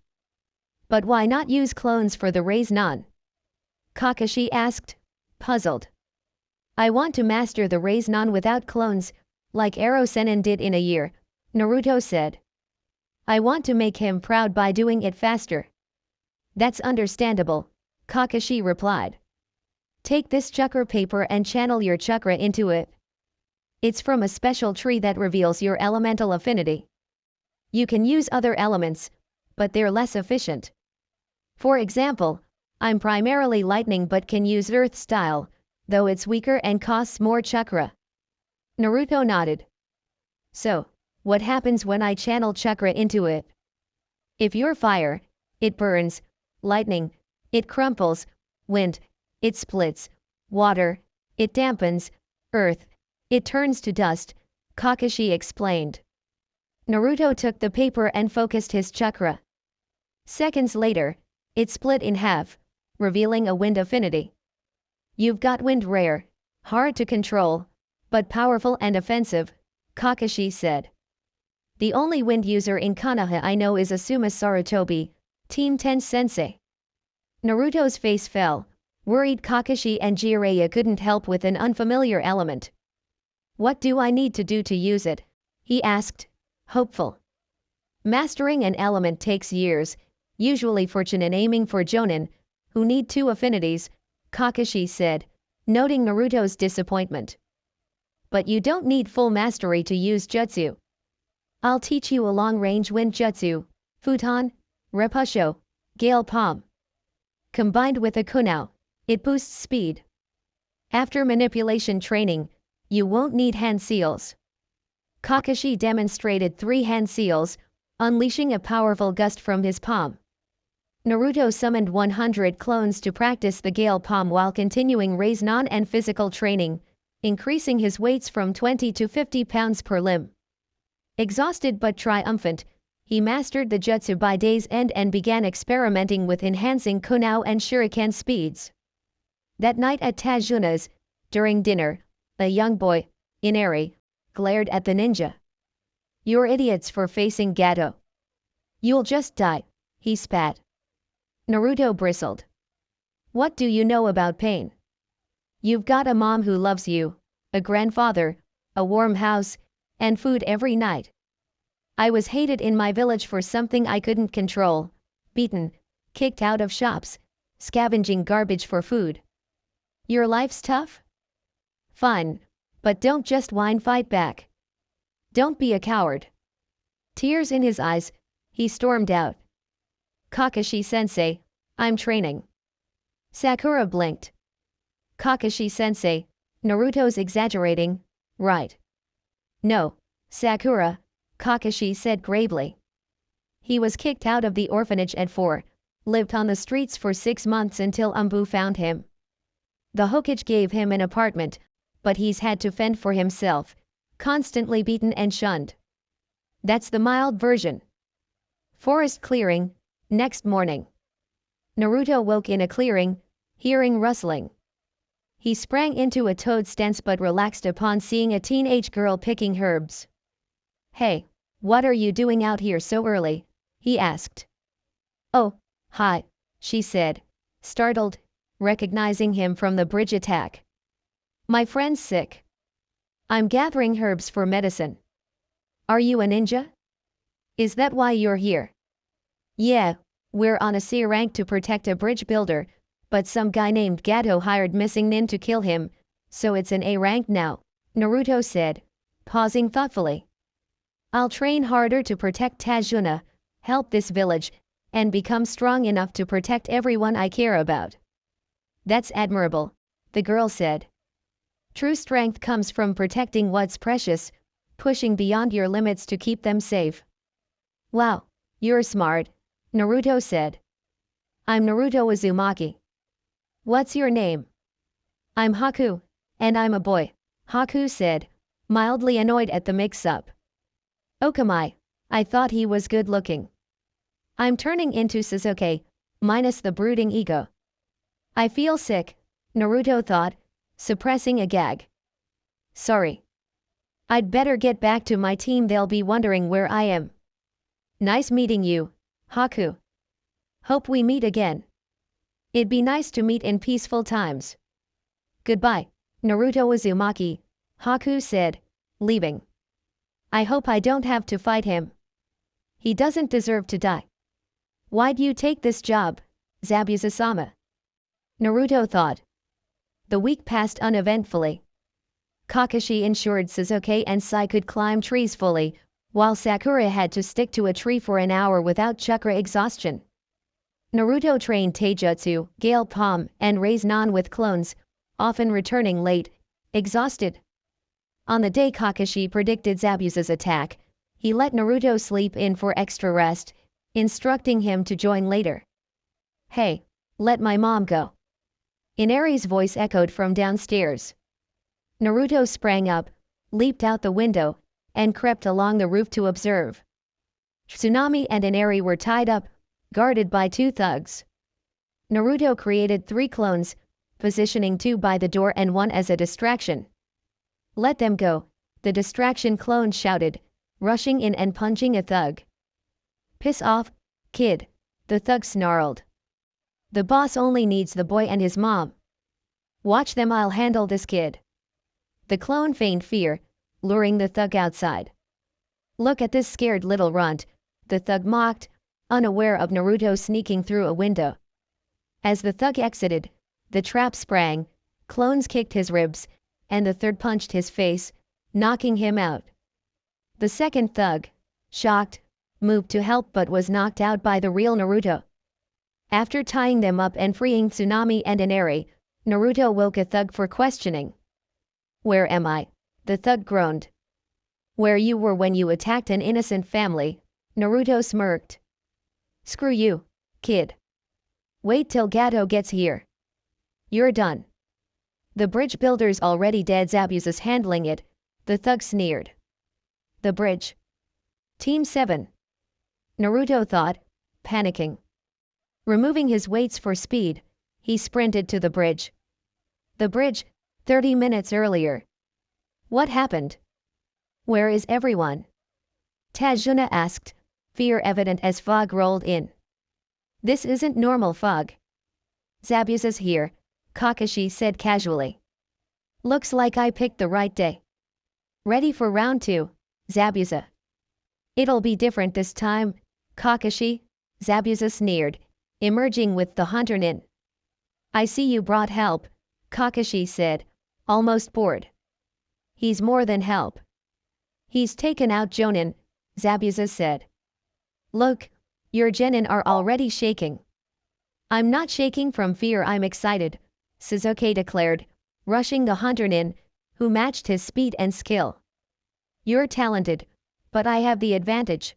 But why not use clones for the Raise Non? Kakashi asked, puzzled. I want to master the Raise Non without clones, like Ero Sennin did in a year, Naruto said. I want to make him proud by doing it faster. That's understandable, Kakashi replied. Take this chakra paper and channel your chakra into it. It's from a special tree that reveals your elemental affinity. You can use other elements, but they're less efficient. For example, I'm primarily lightning but can use earth style, though it's weaker and costs more chakra. Naruto nodded. So, what happens when I channel chakra into it? If you're fire, it burns, lightning, it crumples, wind, it splits, water, it dampens, earth, it turns to dust, Kakashi explained. Naruto took the paper and focused his chakra. Seconds later, it split in half, revealing a wind affinity. You've got wind rare, hard to control, but powerful and offensive, Kakashi said. The only wind user in Konoha I know is Asuma Sarutobi, Team 10 Sensei. Naruto's face fell, worried Kakashi and Jiraiya couldn't help with an unfamiliar element. What do I need to do to use it? He asked, hopeful. Mastering an element takes years, usually for Chunin aiming for Jonin, who need 2 affinities, Kakashi said, noting Naruto's disappointment. But you don't need full mastery to use jutsu. I'll teach you a long-range wind jutsu, Futon, Repusho, Gale Palm. Combined with a kunao, it boosts speed. After manipulation training, you won't need hand seals. Kakashi demonstrated 3 hand seals, unleashing a powerful gust from his palm. Naruto summoned 100 clones to practice the Gale Palm while continuing raise non and physical training, increasing his weights from 20 to 50 pounds per limb. Exhausted but triumphant, he mastered the jutsu by day's end and began experimenting with enhancing kunao and shuriken speeds. That night at Tajuna's, during dinner, a young boy, Inari, glared at the ninja. You're idiots for facing Gato. You'll just die, he spat. Naruto bristled. What do you know about pain? You've got a mom who loves you, a grandfather, a warm house, and food every night. I was hated in my village for something I couldn't control, beaten, kicked out of shops, scavenging garbage for food. Your life's tough? Fine, but don't just whine, fight back. Don't be a coward. Tears in his eyes, he stormed out. Kakashi-sensei, I'm training. Sakura blinked. Kakashi-sensei, Naruto's exaggerating, right? No, Sakura, Kakashi said gravely. He was kicked out of the orphanage at 4, lived on the streets for 6 months until Umbu found him. The Hokage gave him an apartment, but he's had to fend for himself, constantly beaten and shunned. That's the mild version. Forest clearing, next morning. Naruto woke in a clearing, hearing rustling. He sprang into a toad stance but relaxed upon seeing a teenage girl picking herbs. Hey, what are you doing out here so early? He asked. Oh, hi, she said, startled, recognizing him from the bridge attack. My friend's sick. I'm gathering herbs for medicine. Are you a ninja? Is that why you're here? Yeah, we're on a C rank to protect a bridge builder, but some guy named Gato hired missing nin to kill him, so it's an A rank now, Naruto said, pausing thoughtfully. I'll train harder to protect Tajuna, help this village, and become strong enough to protect everyone I care about. That's admirable, the girl said. True strength comes from protecting what's precious, pushing beyond your limits to keep them safe. Wow, you're smart, Naruto said. I'm Naruto Uzumaki. What's your name? I'm Haku, and I'm a boy, Haku said, mildly annoyed at the mix-up. Okamai, I thought he was good-looking. I'm turning into Sasuke, minus the brooding ego. I feel sick, Naruto thought, suppressing a gag. Sorry. I'd better get back to my team, they'll be wondering where I am. Nice meeting you, Haku. Hope we meet again. It'd be nice to meet in peaceful times. Goodbye, Naruto Uzumaki, Haku said, leaving. I hope I don't have to fight him. He doesn't deserve to die. Why'd you take this job, Zabuza-sama? Naruto thought. The week passed uneventfully. Kakashi ensured Sasuke and Sai could climb trees fully, while Sakura had to stick to a tree for an hour without chakra exhaustion. Naruto trained Taijutsu, Gale Palm, and Raise Nan with clones, often returning late, exhausted. On the day Kakashi predicted Zabuza's attack, he let Naruto sleep in for extra rest, instructing him to join later. Hey, let my mom go. Inari's voice echoed from downstairs. Naruto sprang up, leaped out the window, and crept along the roof to observe. Tsunami and Inari were tied up, guarded by 2 thugs. Naruto created 3 clones, positioning 2 by the door and 1 as a distraction. Let them go, the distraction clone shouted, rushing in and punching a thug. Piss off, kid, the thug snarled. The boss only needs the boy and his mom. Watch them, I'll handle this kid. The clone feigned fear, luring the thug outside. Look at this scared little runt, the thug mocked, unaware of Naruto sneaking through a window. As the thug exited, the trap sprang, clones kicked his ribs, and the third punched his face, knocking him out. The second thug, shocked, moved to help but was knocked out by the real Naruto. After tying them up and freeing Tsunami and Inari, Naruto woke a thug for questioning. Where am I? The thug groaned. Where you were when you attacked an innocent family, Naruto smirked. Screw you, kid. Wait till Gato gets here. You're done. The bridge builder's already dead, Zabuza's handling it, the thug sneered. The bridge. Team 7. Naruto thought, panicking. Removing his weights for speed, he sprinted to the bridge. The bridge, 30 minutes earlier. What happened? Where is everyone? Tajuna asked, fear evident as fog rolled in. This isn't normal fog. Zabuza's here, Kakashi said casually. Looks like I picked the right day. Ready for round 2, Zabuza. It'll be different this time, Kakashi, Zabuza sneered, emerging with the hunter nin. I see you brought help, Kakashi said, almost bored. He's more than help. He's taken out Jonin, Zabuza said. Look, your genin are already shaking. I'm not shaking from fear, I'm excited, Sasuke declared, rushing the hunter nin, who matched his speed and skill. You're talented, but I have the advantage.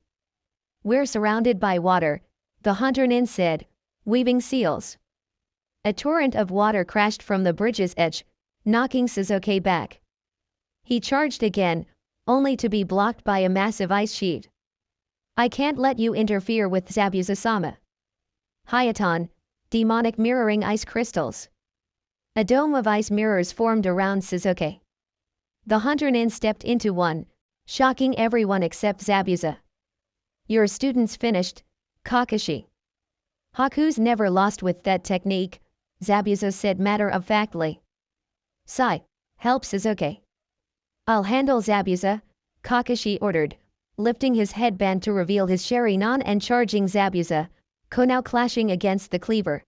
We're surrounded by water, the hunter nin said, weaving seals. A torrent of water crashed from the bridge's edge, knocking Sasuke back. He charged again, only to be blocked by a massive ice sheet. I can't let you interfere with Zabuza-sama. Hayaton, demonic mirroring ice crystals. A dome of ice mirrors formed around Sasuke. The hunter nin stepped into one, shocking everyone except Zabuza. Your student's finished, Kakashi. Haku's never lost with that technique, Zabuza said matter-of-factly. Sai, help Sasuke. I'll handle Zabuza, Kakashi ordered, lifting his headband to reveal his Sharingan and charging Zabuza, Konao clashing against the cleaver.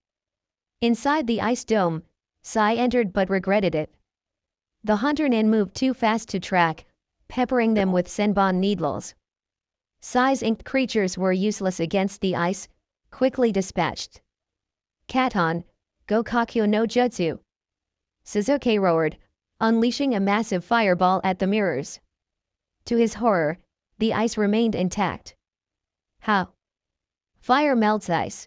Inside the ice dome, Sai entered but regretted it. The hunter nin moved too fast to track, peppering them with senbon needles. Sai's inked creatures were useless against the ice, quickly dispatched. Katon, go Kakyo no Jutsu. Sasuke roared, unleashing a massive fireball at the mirrors. To his horror, the ice remained intact. How? Fire melts ice.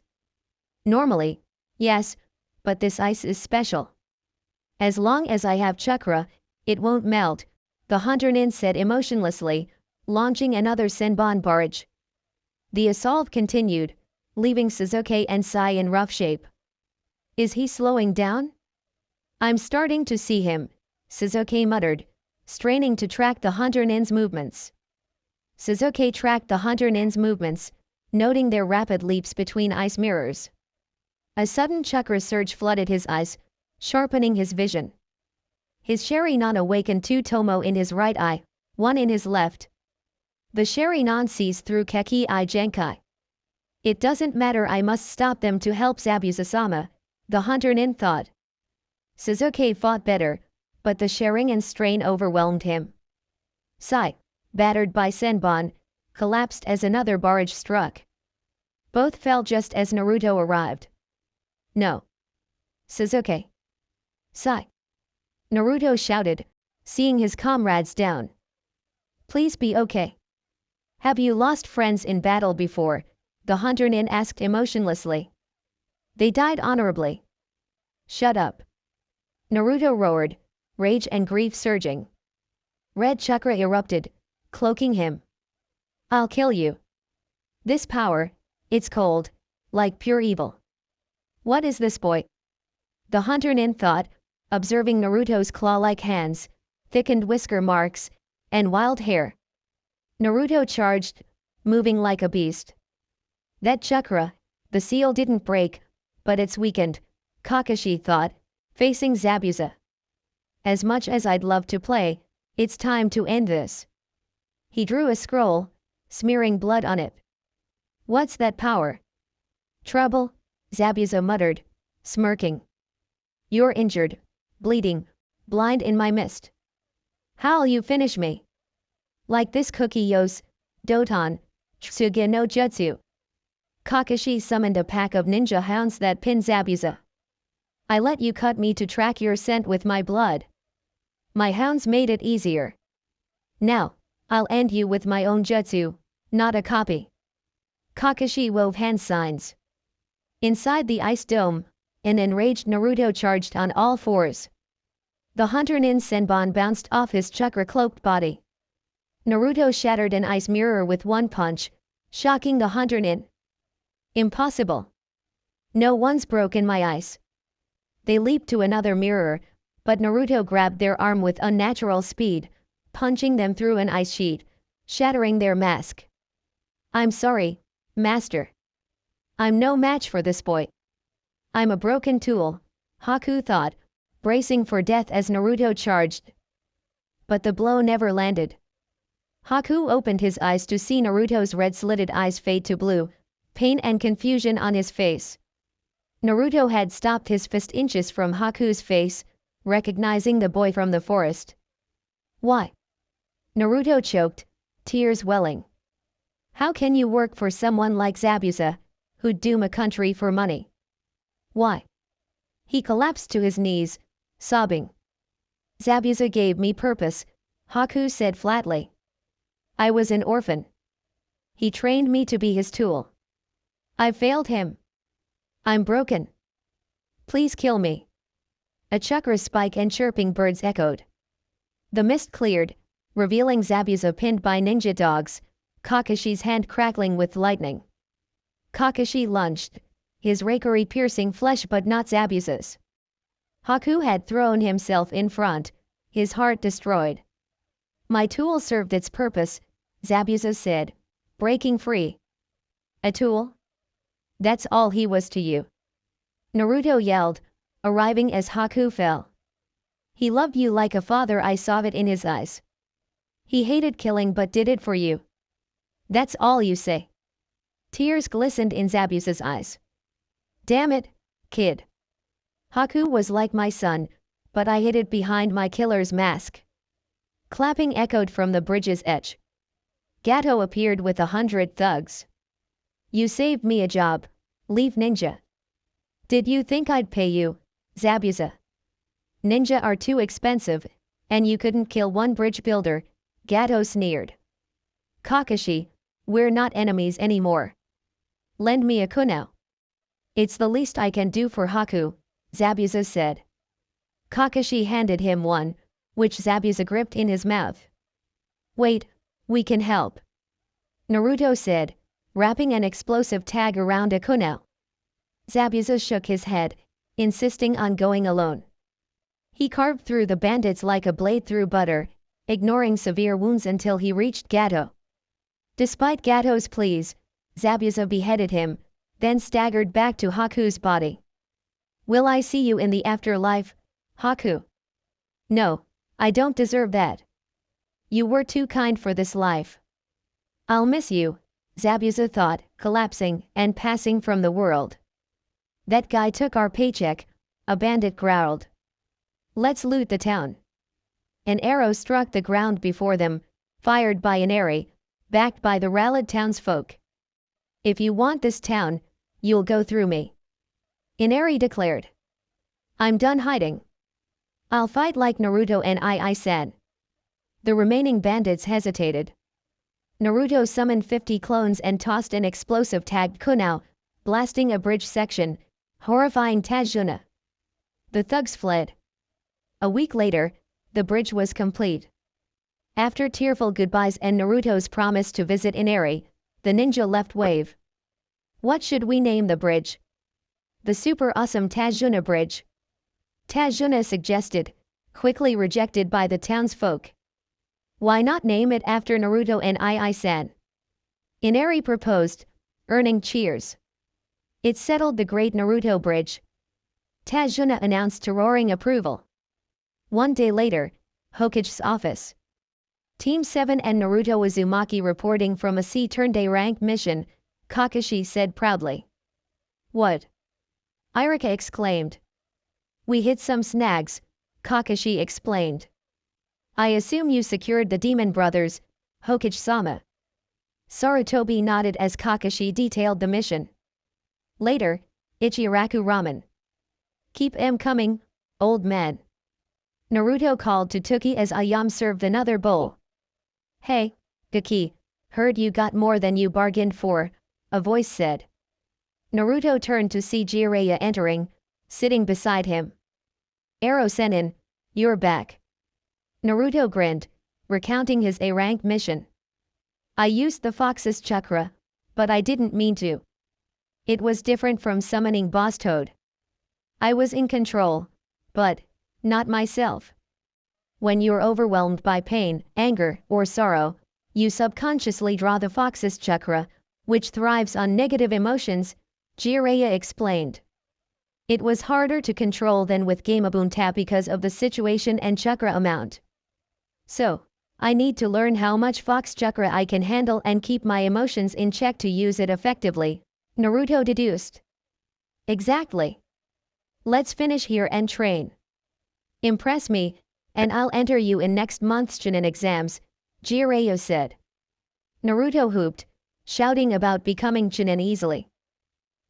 Normally, yes, but this ice is special. As long as I have chakra, it won't melt, the hunter nin said emotionlessly, launching another senbon barrage. The assault continued, leaving Sasuke and Sai in rough shape. Is he slowing down? I'm starting to see him, Sasuke muttered, straining to track the hunter nin's movements. Sasuke tracked the hunter nin's movements, noting their rapid leaps between ice mirrors. A sudden chakra surge flooded his eyes, sharpening his vision. His Sharingan awakened two Tomo in his right eye, one in his left. The Sharingan sees through Keki I Genkai. It doesn't matter, I must stop them to help Zabuza-sama, the hunter Nin thought. Sasuke fought better, but the Sharingan strain overwhelmed him. Sai, battered by Senbon, collapsed as another barrage struck. Both fell just as Naruto arrived. No. Sasuke. Sai. Naruto shouted, seeing his comrades down. Please be okay. Have you lost friends in battle before? The hunter Nin asked emotionlessly. They died honorably. Shut up. Naruto roared, rage and grief surging. Red chakra erupted, cloaking him. I'll kill you. This power, it's cold, like pure evil. What is this, boy? The hunter Nin thought, observing Naruto's claw-like hands, thickened whisker marks, and wild hair. Naruto charged, moving like a beast. That chakra, the seal didn't break, but it's weakened, Kakashi thought, facing Zabuza. As much as I'd love to play, it's time to end this. He drew a scroll, smearing blood on it. What's that power? Trouble, Zabuza muttered, smirking. You're injured, bleeding, blind in my mist. How'll you finish me? Like this cookie Yos, Doton, Tsuge no Jutsu. Kakashi summoned a pack of ninja hounds that pinned Zabuza. I let you cut me to track your scent with my blood. My hounds made it easier. Now, I'll end you with my own jutsu, not a copy. Kakashi wove hand signs. Inside the ice dome, an enraged Naruto charged on all fours. The hunter Nin Senbon bounced off his chakra-cloaked body. Naruto shattered an ice mirror with one punch, shocking the hunter Nin. Impossible. No one's broken my ice. They leaped to another mirror, but Naruto grabbed their arm with unnatural speed, punching them through an ice sheet, shattering their mask. I'm sorry, master. I'm no match for this boy. I'm a broken tool, Haku thought, bracing for death as Naruto charged. But the blow never landed. Haku opened his eyes to see Naruto's red-slitted eyes fade to blue, pain and confusion on his face. Naruto had stopped his fist inches from Haku's face, recognizing the boy from the forest. Why? Naruto choked, tears welling. How can you work for someone like Zabuza, who'd doom a country for money? Why? He collapsed to his knees, sobbing. Zabuza gave me purpose, Haku said flatly. I was an orphan. He trained me to be his tool. I failed him. I'm broken. Please kill me. A chakra spike and chirping birds echoed. The mist cleared, revealing Zabuza pinned by ninja dogs, Kakashi's hand crackling with lightning. Kakashi lunged, his rakery piercing flesh but not Zabuza's. Haku had thrown himself in front, his heart destroyed. My tool served its purpose, Zabuza said, breaking free. A tool? That's all he was to you. Naruto yelled, arriving as Haku fell. He loved you like a father, I saw it in his eyes. He hated killing but did it for you. That's all you say. Tears glistened in Zabuza's eyes. Damn it, kid. Haku was like my son, but I hid it behind my killer's mask. Clapping echoed from the bridge's edge. Gato appeared with 100 thugs. You saved me a job, leave ninja. Did you think I'd pay you, Zabuza? Ninja are too expensive, and you couldn't kill one bridge builder, Gato sneered. Kakashi, we're not enemies anymore. Lend me a kunao. It's the least I can do for Haku, Zabuza said. Kakashi handed him one, which Zabuza gripped in his mouth. Wait, we can help. Naruto said, wrapping an explosive tag around a kunao. Zabuza shook his head, insisting on going alone. He carved through the bandits like a blade through butter, ignoring severe wounds until he reached Gato. Despite Gato's pleas, Zabuza beheaded him, then staggered back to Haku's body. Will I see you in the afterlife, Haku? No, I don't deserve that. You were too kind for this life. I'll miss you, Zabuza thought, collapsing and passing from the world. That guy took our paycheck, a bandit growled. Let's loot the town. An arrow struck the ground before them, fired by Inari, backed by the rallied townsfolk. If you want this town, you'll go through me. Inari declared. I'm done hiding. I'll fight like Naruto and I said. The remaining bandits hesitated. Naruto summoned 50 clones and tossed an explosive tagged kunao, blasting a bridge section, horrifying Tajuna. The thugs fled. A week later, the bridge was complete. After tearful goodbyes and Naruto's promise to visit Inari, the ninja left wave. What should we name the bridge? The super awesome Tajuna Bridge. Tajuna suggested, quickly rejected by the townsfolk. Why not name it after Naruto and I-san? Inari proposed, earning cheers. It settled the Great Naruto Bridge. Tajuna announced to roaring approval. One day later, Hokage's office. Team 7 and Naruto Uzumaki reporting from a C-turned-A rank mission, Kakashi said proudly. What? Irika exclaimed. We hit some snags, Kakashi explained. I assume you secured the Demon Brothers, Hokage-sama. Sarutobi nodded as Kakashi detailed the mission. Later, Ichiraku Ramen. Keep 'em coming, old man. Naruto called to Toki as Ayam served another bowl. Hey, Gaki, heard you got more than you bargained for, a voice said. Naruto turned to see Jiraiya entering, sitting beside him. Ero Sennin, you're back. Naruto grinned, recounting his A-rank mission. I used the Fox's chakra, but I didn't mean to. It was different from summoning Boss Toad. I was in control, but not myself. When you're overwhelmed by pain, anger, or sorrow, you subconsciously draw the Fox's chakra, which thrives on negative emotions, Jiraiya explained. It was harder to control than with Gamabunta because of the situation and chakra amount. So, I need to learn how much Fox chakra I can handle and keep my emotions in check to use it effectively, Naruto deduced. Exactly. Let's finish here and train. Impress me, and I'll enter you in next month's Chunin exams, Jiraiya said. Naruto whooped, shouting about becoming Chunin easily.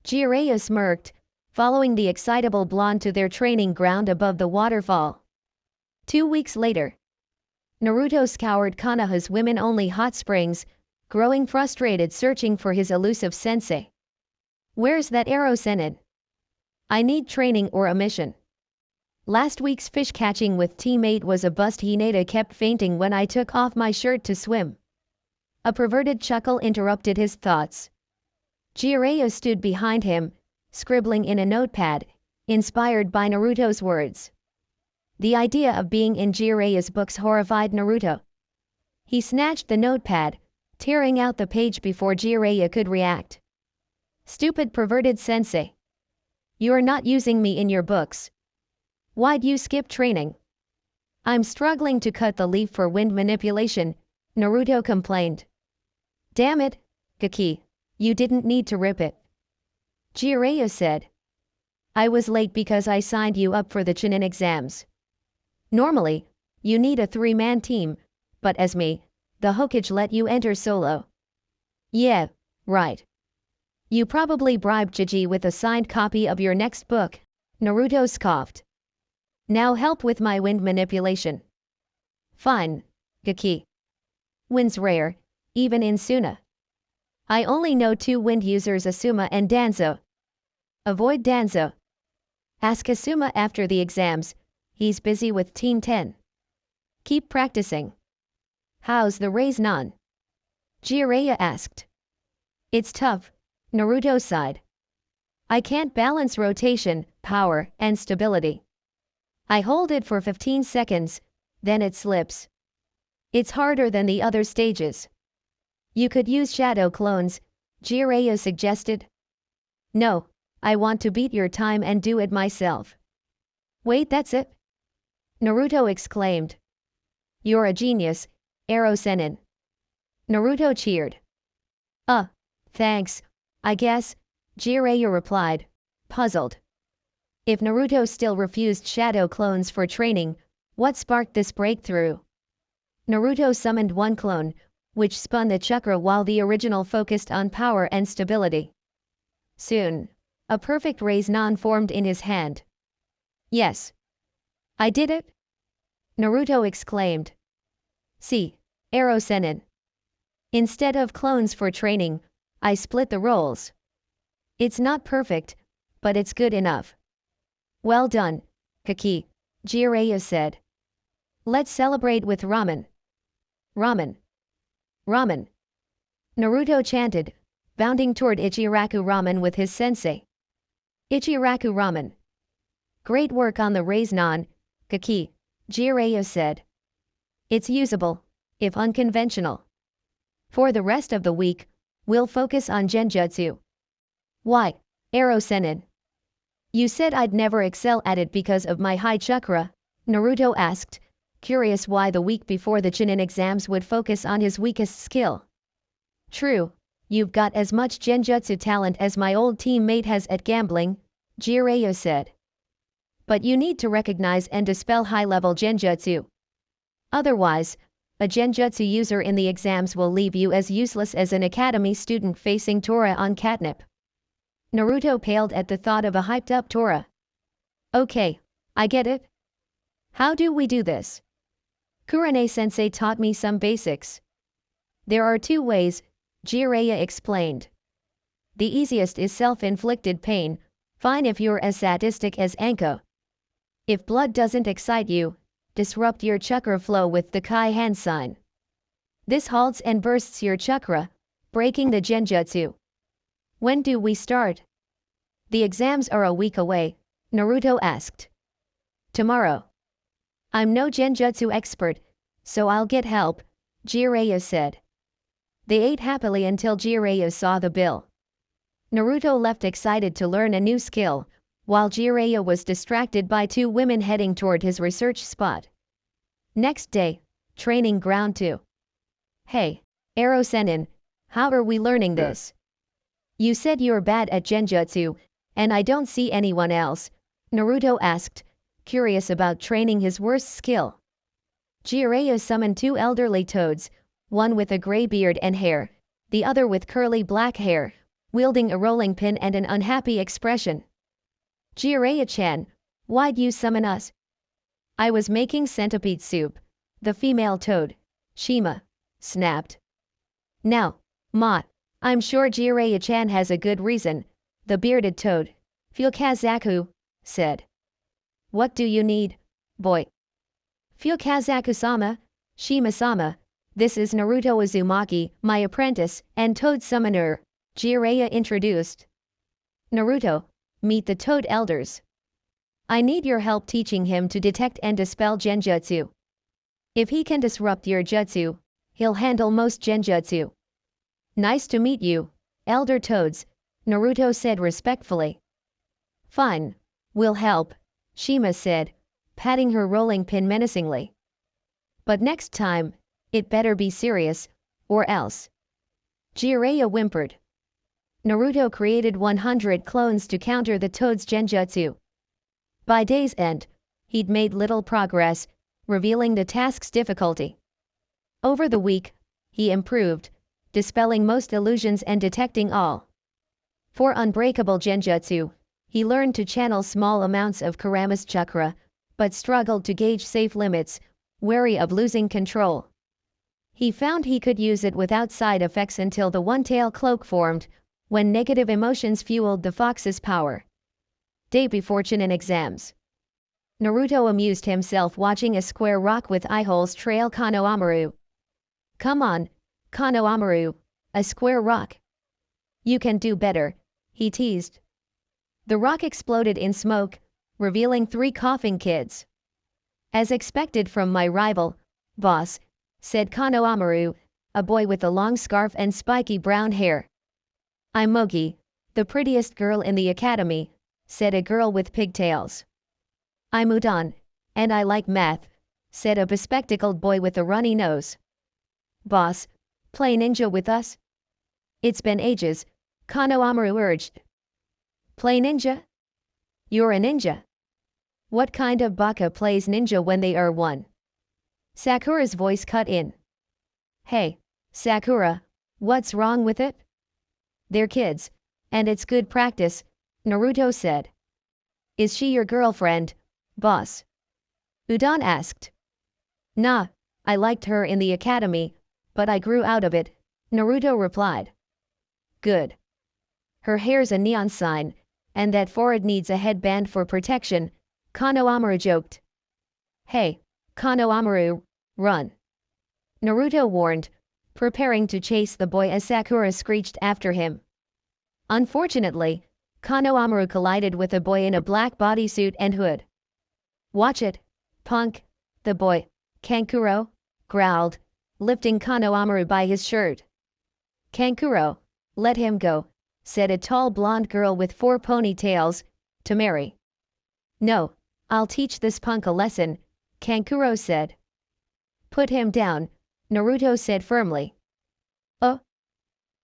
Jiraiya smirked, following the excitable blonde to their training ground above the waterfall. 2 weeks later, Naruto scoured Konoha's women-only hot springs, growing frustrated searching for his elusive sensei. Where's that arrow Sennin? I need training or a mission. Last week's fish catching with teammate was a bust. Hinata kept fainting when I took off my shirt to swim. A perverted chuckle interrupted his thoughts. Jiraiya stood behind him, scribbling in a notepad, inspired by Naruto's words. The idea of being in Jiraiya's books horrified Naruto. He snatched the notepad, tearing out the page before Jiraiya could react. Stupid perverted sensei. You're not using me in your books. Why'd you skip training? I'm struggling to cut the leaf for wind manipulation, Naruto complained. Damn it, Gaki, you didn't need to rip it. Jiraiya said. I was late because I signed you up for the Chunin exams. Normally, you need a 3-man team, but as me, the Hokage let you enter solo. Yeah, right. You probably bribed Chiji with a signed copy of your next book, Naruto scoffed. Now help with my wind manipulation. Fine, Gaki. Wind's rare, even in Suna. I only know 2 wind users, Asuma and Danzo. Avoid Danzo. Ask Asuma after the exams, he's busy with Team 10. Keep practicing. How's the Raise-Non? Jiraiya asked. It's tough, Naruto sighed. I can't balance rotation, power, and stability. I hold it for 15 seconds, then it slips. It's harder than the other stages. You could use shadow clones, Jiraiya suggested. No, I want to beat your time and do it myself. Wait, that's it? Naruto exclaimed. You're a genius, Ero Sennin. Naruto cheered. Thanks, I guess, Jiraiya replied, puzzled. If Naruto still refused shadow clones for training, what sparked this breakthrough? Naruto summoned one clone, which spun the chakra while the original focused on power and stability. Soon, a perfect Rasengan formed in his hand. Yes. I did it? Naruto exclaimed. See, Ero Sennin. Instead of clones for training, I split the roles. It's not perfect, but it's good enough. Well done, Kaki, Jiraiya said. Let's celebrate with ramen. Ramen. Ramen. Naruto chanted, bounding toward Ichiraku Ramen with his sensei. Ichiraku Ramen. Great work on the Rasengan, Kaki, Jiraiya said. It's usable, if unconventional. For the rest of the week, we'll focus on Genjutsu. Why, Ero Sennin? You said I'd never excel at it because of my high chakra, Naruto asked, curious why the week before the Chunin exams would focus on his weakest skill. True, you've got as much Genjutsu talent as my old teammate has at gambling, Jiraiya said. But you need to recognize and dispel high-level Genjutsu. Otherwise, a Genjutsu user in the exams will leave you as useless as an academy student facing Tora on catnip. Naruto paled at the thought of a hyped-up Tora. Okay, I get it. How do we do this? Kurane-sensei taught me some basics. There are two ways, Jiraiya explained. The easiest is self-inflicted pain, fine if you're as sadistic as Anko. If blood doesn't excite you, disrupt your chakra flow with the Kai hand sign. This halts and bursts your chakra, breaking the Genjutsu. When do we start? The exams are a week away, Naruto asked. Tomorrow. I'm no Genjutsu expert, so I'll get help, Jiraiya said. They ate happily until Jiraiya saw the bill. Naruto left excited to learn a new skill, while Jiraiya was distracted by two women heading toward his research spot. Next day, training ground 2. Hey, Ero Sennin, how are we learning this? You said you're bad at Genjutsu, and I don't see anyone else, Naruto asked, curious about training his worst skill. Jiraiya summoned two elderly toads, one with a gray beard and hair, the other with curly black hair, wielding a rolling pin and an unhappy expression. Jiraiya-chan, why'd you summon us? I was making centipede soup, the female toad, Shima, snapped. Now, Ma, I'm sure Jiraiya-chan has a good reason, the bearded toad, Fukazaku, said. What do you need, boy? Fukazaku-sama, Shima-sama, this is Naruto Uzumaki, my apprentice and toad summoner, Jiraiya introduced. Naruto, meet the toad elders. I need your help teaching him to detect and dispel Genjutsu. If he can disrupt your jutsu, he'll handle most Genjutsu. Nice to meet you, Elder Toads, Naruto said respectfully. Fine, we'll help, Shima said, patting her rolling pin menacingly. But next time, it better be serious, or else. Jiraiya whimpered. Naruto created 100 clones to counter the Toad's Genjutsu. By day's end, he'd made little progress, revealing the task's difficulty. Over the week, he improved, dispelling most illusions and detecting all. For unbreakable Genjutsu, he learned to channel small amounts of Kurama's chakra, but struggled to gauge safe limits, wary of losing control. He found he could use it without side effects until the one-tail cloak formed, when negative emotions fueled the fox's power. Day before Chunin exams. Naruto amused himself watching a square rock with eyeholes trail Konohamaru. Come on, Konohamaru, a square rock. You can do better, he teased. The rock exploded in smoke, revealing 3 coughing kids. As expected from my rival, boss, said Konohamaru, a boy with a long scarf and spiky brown hair. I'm Mogi, the prettiest girl in the academy, said a girl with pigtails. I'm Udon, and I like math, said a bespectacled boy with a runny nose. Boss, play ninja with us? It's been ages, Konohamaru urged. Play ninja? You're a ninja. What kind of baka plays ninja when they are one? Sakura's voice cut in. Hey, Sakura, what's wrong with it? They're kids, and it's good practice, Naruto said. Is she your girlfriend, boss? Udon asked. Nah, I liked her in the academy, but I grew out of it, Naruto replied. Good. Her hair's a neon sign, and that forehead needs a headband for protection, Konohamaru joked. Hey, Konohamaru, run. Naruto warned, preparing to chase the boy as Sakura screeched after him. Unfortunately, Konohamaru collided with a boy in a black bodysuit and hood. Watch it, punk, the boy, Kankuro, growled, lifting Konohamaru by his shirt. Kankuro, let him go, said a tall blonde girl with 4 ponytails, to Mary. No, I'll teach this punk a lesson, Kankuro said. Put him down, Naruto said firmly. Oh?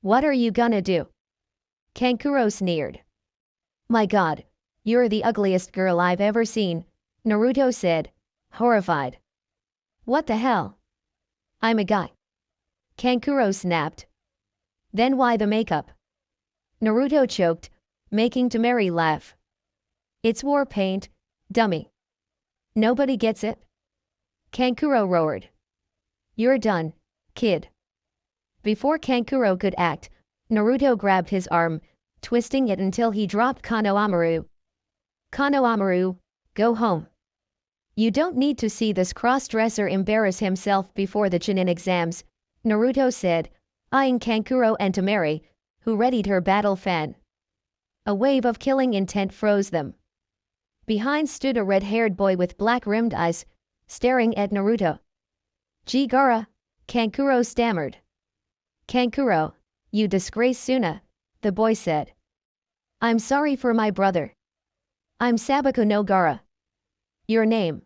What are you gonna do? Kankuro sneered. My god, you're the ugliest girl I've ever seen, Naruto said, horrified. What the hell? I'm a guy. Kankuro snapped. Then why the makeup? Naruto choked, making Tamari laugh. It's war paint, dummy. Nobody gets it? Kankuro roared. You're done, kid. Before Kankuro could act, Naruto grabbed his arm, twisting it until he dropped Konohamaru. Konohamaru, go home. You don't need to see this cross-dresser embarrass himself before the Chunin exams, Naruto said, eyeing Kankuro and Tamari, who readied her battle fan. A wave of killing intent froze them. Behind stood a red-haired boy with black-rimmed eyes, staring at Naruto. Gaara, Kankuro stammered. Kankuro, you disgrace Suna, the boy said. I'm sorry for my brother. I'm Sabaku no Gaara. Your name?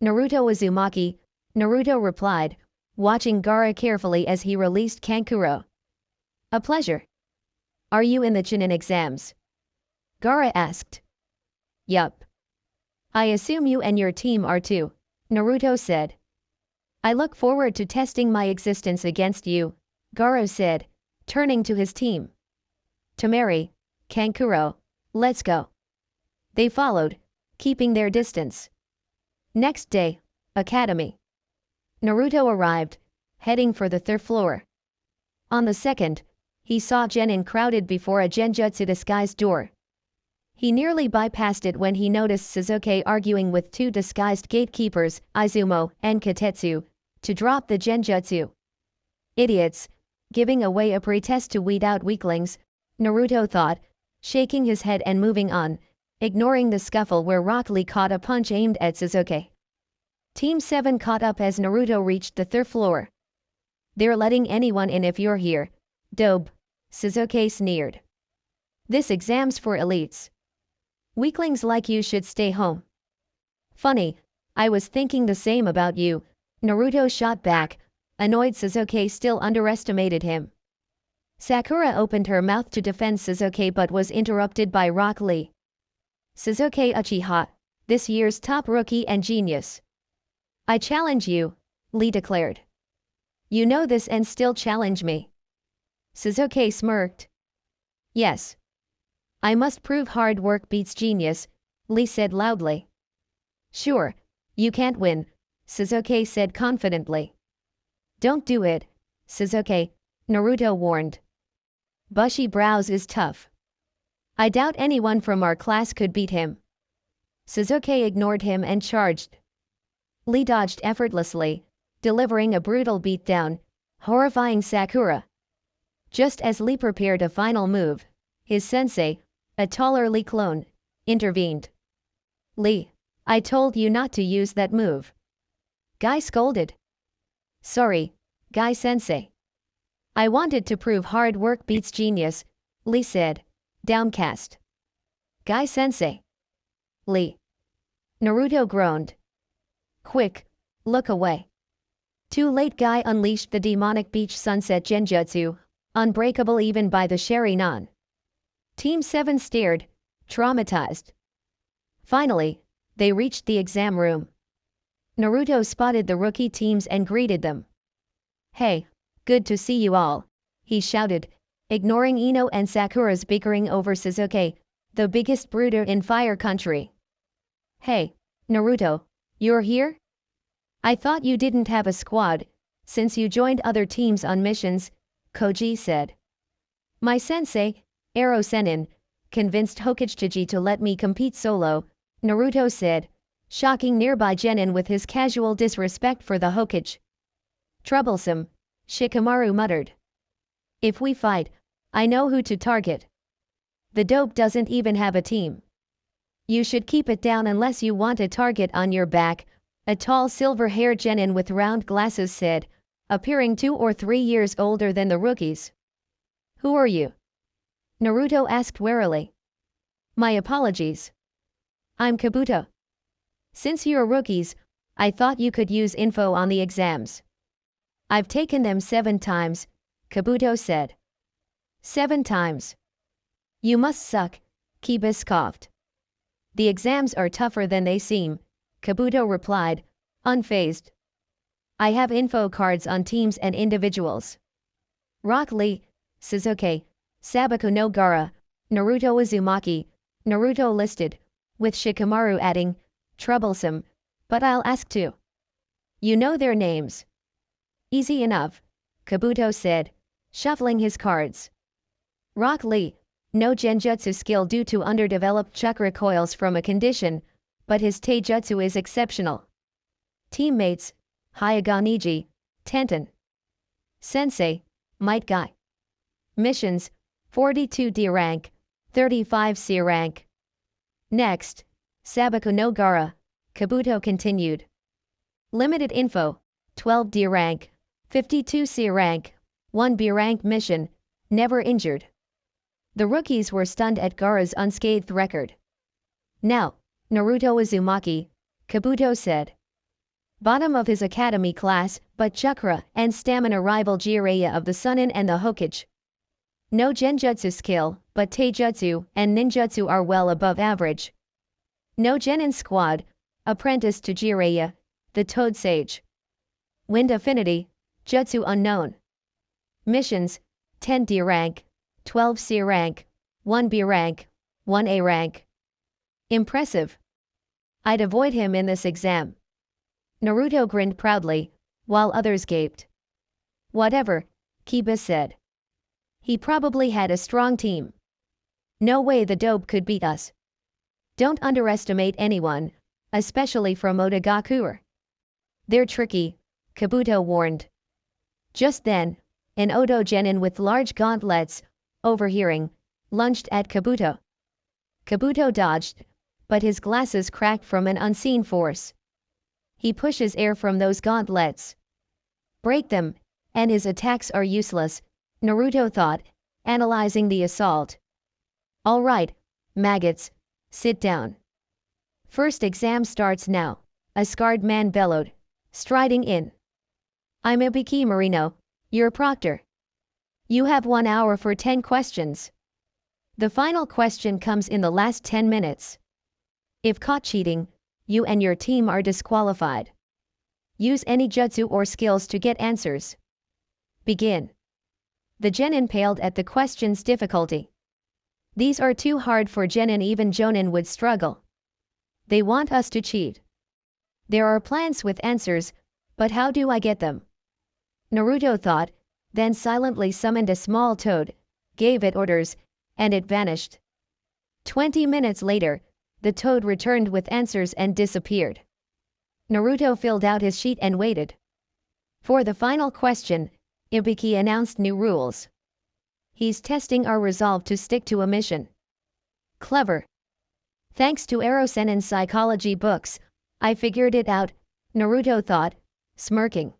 Naruto Uzumaki, Naruto replied, watching Gaara carefully as he released Kankuro. A pleasure. Are you in the Chunin exams? Gaara asked. Yup. I assume you and your team are too, Naruto said. I look forward to testing my existence against you, Gaara said, turning to his team. Tamari, Kankuro, let's go. They followed, keeping their distance. Next day, Academy. Naruto arrived, heading for the 3rd floor. On the 2nd, he saw Genin crowded before a genjutsu disguise door. He nearly bypassed it when he noticed Sasuke arguing with 2 disguised gatekeepers, Izumo and Katetsu, to drop the genjutsu. Idiots, giving away a pretest to weed out weaklings, Naruto thought, shaking his head and moving on, ignoring the scuffle where Rock Lee caught a punch aimed at Sasuke. Team 7 caught up as Naruto reached the 3rd floor. They're letting anyone in if you're here, dope, Sasuke sneered. This exam's for elites. Weaklings like you should stay home. Funny, I was thinking the same about you, Naruto shot back, annoyed Sasuke still underestimated him. Sakura opened her mouth to defend Sasuke but was interrupted by Rock Lee. Sasuke Uchiha, this year's top rookie and genius. I challenge you, Lee declared. You know this and still challenge me. Sasuke smirked. Yes. I must prove hard work beats genius, Lee said loudly. Sure, you can't win, Sasuke said confidently. Don't do it, Sasuke, Naruto warned. Bushy brows is tough. I doubt anyone from our class could beat him. Sasuke ignored him and charged. Lee dodged effortlessly, delivering a brutal beatdown, horrifying Sakura. Just as Lee prepared a final move, his sensei, a taller Lee clone, intervened. Lee, I told you not to use that move. Guy scolded. Sorry, Guy sensei. I wanted to prove hard work beats genius, Lee said, downcast. Guy sensei. Lee. Naruto groaned. Quick, look away. Too late. Guy unleashed the demonic beach sunset genjutsu, unbreakable even by the Sharingan. Team 7 stared, traumatized. Finally, they reached the exam room. Naruto spotted the rookie teams and greeted them. "Hey, good to see you all," he shouted, ignoring Ino and Sakura's bickering over Sasuke, the biggest brooder in Fire Country. "Hey, Naruto, you're here? I thought you didn't have a squad, since you joined other teams on missions," Koji said. "My sensei, Ero Sennin, convinced Hokage to let me compete solo," Naruto said, shocking nearby genin with his casual disrespect for the Hokage. "Troublesome," Shikamaru muttered. "If we fight, I know who to target. The dope doesn't even have a team." "You should keep it down unless you want a target on your back," a tall silver-haired genin with round glasses said, appearing 2 or 3 years older than the rookies. "Who are you?" Naruto asked warily. "My apologies. I'm Kabuto. Since you're rookies, I thought you could use info on the exams." "I've taken them 7 times, Kabuto said. 7 times. You must suck," Kiba scoffed. "The exams are tougher than they seem," Kabuto replied, unfazed. "I have info cards on teams and individuals. Rock Lee, Sasuke, Sabaku no Gaara, Naruto Uzumaki," Naruto listed, with Shikamaru adding, "Troublesome, but I'll ask too. You know their names." "Easy enough," Kabuto said, shuffling his cards. "Rock Lee, no genjutsu skill due to underdeveloped chakra coils from a condition, but his taijutsu is exceptional. Teammates, Hyaganiji, Tenten. Sensei, Might Guy. Missions, 42 D rank, 35 C rank. Next, Sabaku no Gaara," Kabuto continued. "Limited info, 12 D rank, 52 C rank, 1 B rank mission, never injured." The rookies were stunned at Gaara's unscathed record. "Now, Naruto Uzumaki," Kabuto said. "Bottom of his academy class, but chakra and stamina rival Jiraiya of the Sannin and the Hokage. No genjutsu skill, but taijutsu and ninjutsu are well above average. No genin squad, apprentice to Jiraiya, the Toad Sage. Wind affinity, jutsu unknown. Missions, 10 D rank, 12 C rank, 1 B rank, 1 A rank. Impressive. I'd avoid him in this exam." Naruto grinned proudly, while others gaped. "Whatever," Kiba said. "He probably had a strong team. No way the dope could beat us. Don't underestimate anyone, especially from Otagakure. They're tricky," Kabuto warned. Just then, an Odo genin with large gauntlets, overhearing, lunged at Kabuto. Kabuto dodged, but his glasses cracked from an unseen force. He pushes air from those gauntlets. "Break them, and his attacks are useless," Naruto thought, analyzing the assault. "All right, maggots, sit down. First exam starts now," a scarred man bellowed, striding in. "I'm Ibiki Marino, your proctor. You have 1 hour for 10 questions. The final question comes in the last 10 minutes. If caught cheating, you and your team are disqualified. Use any jutsu or skills to get answers. Begin." The genin paled at the question's difficulty. "These are too hard for genin, even jonin would struggle. They want us to cheat. There are plans with answers, but how do I get them?" Naruto thought, then silently summoned a small toad, gave it orders, and it vanished. 20 minutes later, the toad returned with answers and disappeared. Naruto filled out his sheet and waited. For the final question, Ibiki announced new rules. "He's testing our resolve to stick to a mission." Clever. "Thanks to Erosen and psychology books, I figured it out," Naruto thought, smirking.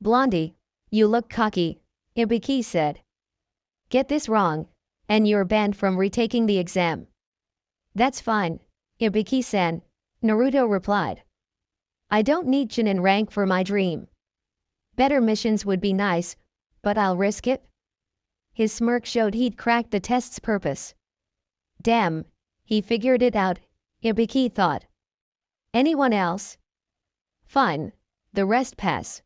"Blondie, you look cocky," Ibiki said. "Get this wrong, and you're banned from retaking the exam." "That's fine, Ibiki-san," Naruto replied. "I don't need Chunin rank for my dream." Better missions would be nice, but I'll risk it. His smirk showed he'd cracked the test's purpose. Damn, he figured it out, Ibiki thought. Anyone else? Fine, the rest pass.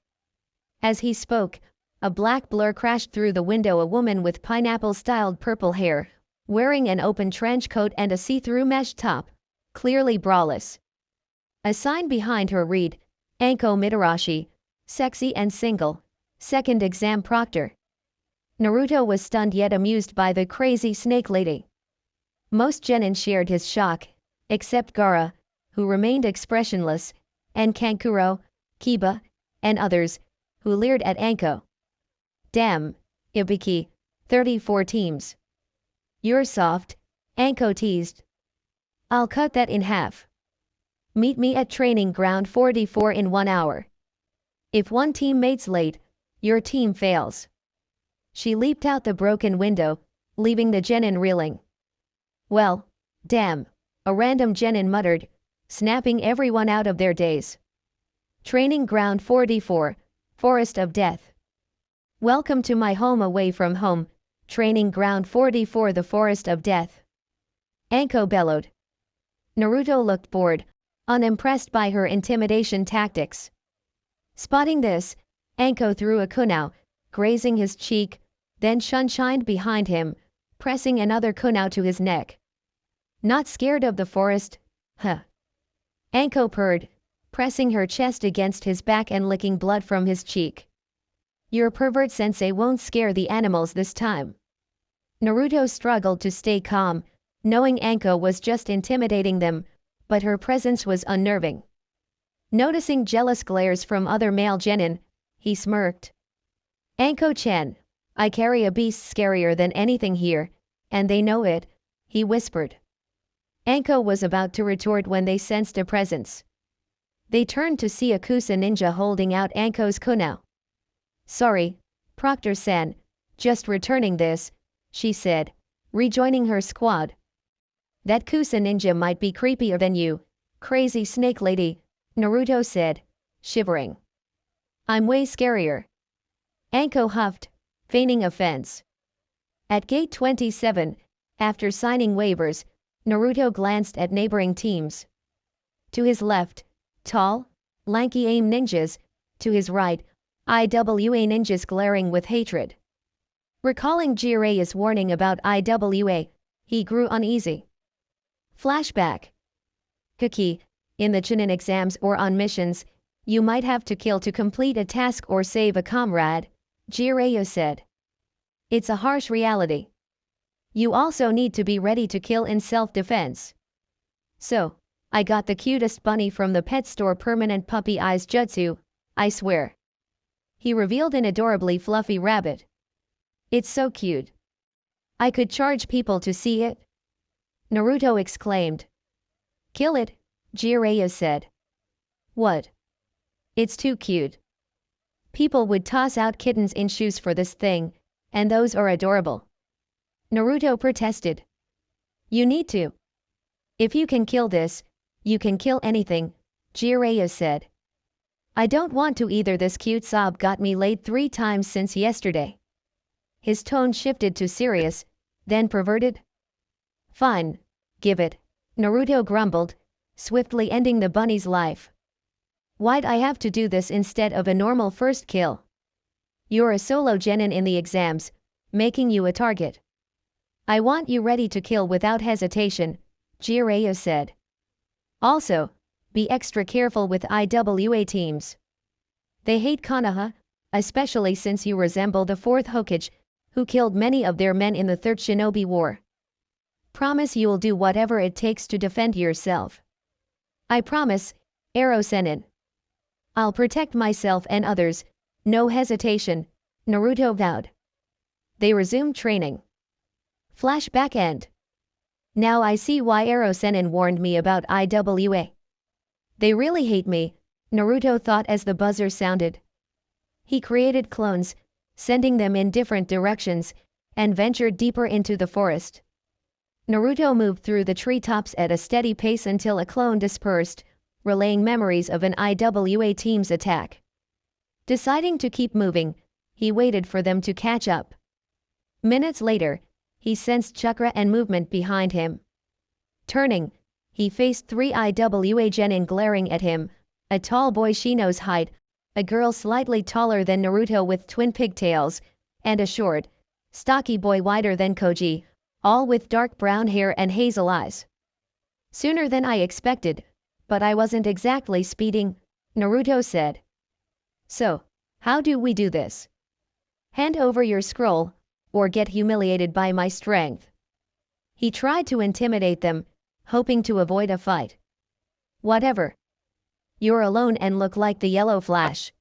As he spoke, a black blur crashed through the window. A woman with pineapple-styled purple hair, wearing an open trench coat and a see-through mesh top, clearly braless. A sign behind her read, Anko Mitarashi, sexy and single, second exam proctor. Naruto was stunned yet amused by the crazy snake lady. Most genin shared his shock, except Gaara, who remained expressionless, and Kankuro, Kiba, and others, who leered at Anko. Damn, Ibiki, 34 teams. You're soft, Anko teased. I'll cut that in half. Meet me at training ground 44 in 1 hour. If one teammate's late, your team fails. She leaped out the broken window, leaving the genin reeling. Well, damn, a random genin muttered, snapping everyone out of their daze. Training ground 44, Forest of Death. Welcome to my home away from home, training ground 44, the Forest of Death. Anko bellowed. Naruto looked bored, unimpressed by her intimidation tactics. Spotting this, Anko threw a kunao, grazing his cheek, then shunshined behind him, pressing another kunao to his neck. Not scared of the forest? Huh. Anko purred, pressing her chest against his back and licking blood from his cheek. Your pervert sensei won't scare the animals this time. Naruto struggled to stay calm, knowing Anko was just intimidating them, but her presence was unnerving. Noticing jealous glares from other male genin, he smirked. Anko-chan, I carry a beast scarier than anything here, and they know it, he whispered. Anko was about to retort when they sensed a presence. They turned to see a Kusa ninja holding out Anko's kunao. Sorry, Proctor-san, just returning this, she said, rejoining her squad. That Kusa ninja might be creepier than you, crazy snake lady, Naruto said, shivering. I'm way scarier. Anko huffed, feigning offense. At gate 27, after signing waivers, Naruto glanced at neighboring teams. To his left, tall, lanky AIM ninjas, to his right, IWA ninjas glaring with hatred. Recalling Jiraiya's warning about IWA, he grew uneasy. Flashback. Kaki, in the Chunin exams or on missions, you might have to kill to complete a task or save a comrade, Jiraiya said. It's a harsh reality. You also need to be ready to kill in self-defense. So, I got the cutest bunny from the pet store, permanent puppy eyes jutsu, I swear. He revealed an adorably fluffy rabbit. It's so cute. I could charge people to see it. Naruto exclaimed. Kill it, Jiraiya said. What? It's too cute. People would toss out kittens in shoes for this thing, and those are adorable. Naruto protested. You need to. If you can kill this, you can kill anything, Jiraiya said. I don't want to either. This cute sob got me laid 3 times since yesterday. His tone shifted to serious, then perverted. Fine, give it, Naruto grumbled, swiftly ending the bunny's life. Why'd I have to do this instead of a normal first kill? You're a solo genin in the exams, making you a target. I want you ready to kill without hesitation, Jiraiya said. Also, be extra careful with IWA teams. They hate Konoha, especially since you resemble the 4th Hokage, who killed many of their men in the 3rd Shinobi War. Promise you'll do whatever it takes to defend yourself. I promise, Ero Sennin. I'll protect myself and others, no hesitation, Naruto vowed. They resumed training. Flashback end. Now I see why Ero Sennin warned me about IWA. They really hate me, Naruto thought as the buzzer sounded. He created clones, sending them in different directions, and ventured deeper into the forest. Naruto moved through the treetops at a steady pace until a clone dispersed, relaying memories of an IWA team's attack. Deciding to keep moving, he waited for them to catch up. Minutes later, he sensed chakra and movement behind him. Turning, he faced 3IWA genin glaring at him, a tall boy Shino's height, a girl slightly taller than Naruto with twin pigtails, and a short, stocky boy wider than Koji, all with dark brown hair and hazel eyes. Sooner than I expected, but I wasn't exactly speeding, Naruto said. So, how do we do this? Hand over your scroll, or get humiliated by my strength. He tried to intimidate them, hoping to avoid a fight. Whatever. You're alone and look like the Yellow Flash.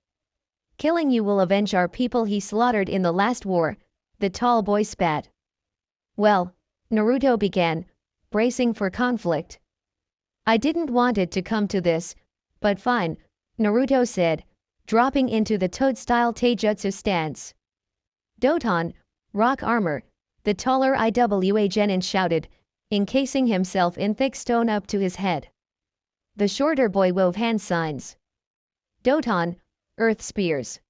Killing you will avenge our people he slaughtered in the last war, the tall boy spat. Well, Naruto began, bracing for conflict. I didn't want it to come to this, but fine, Naruto said, dropping into the toad-style taijutsu stance. Doton, rock armor, the taller IWA genin shouted, encasing himself in thick stone up to his head. The shorter boy wove hand signs. Doton, earth spears.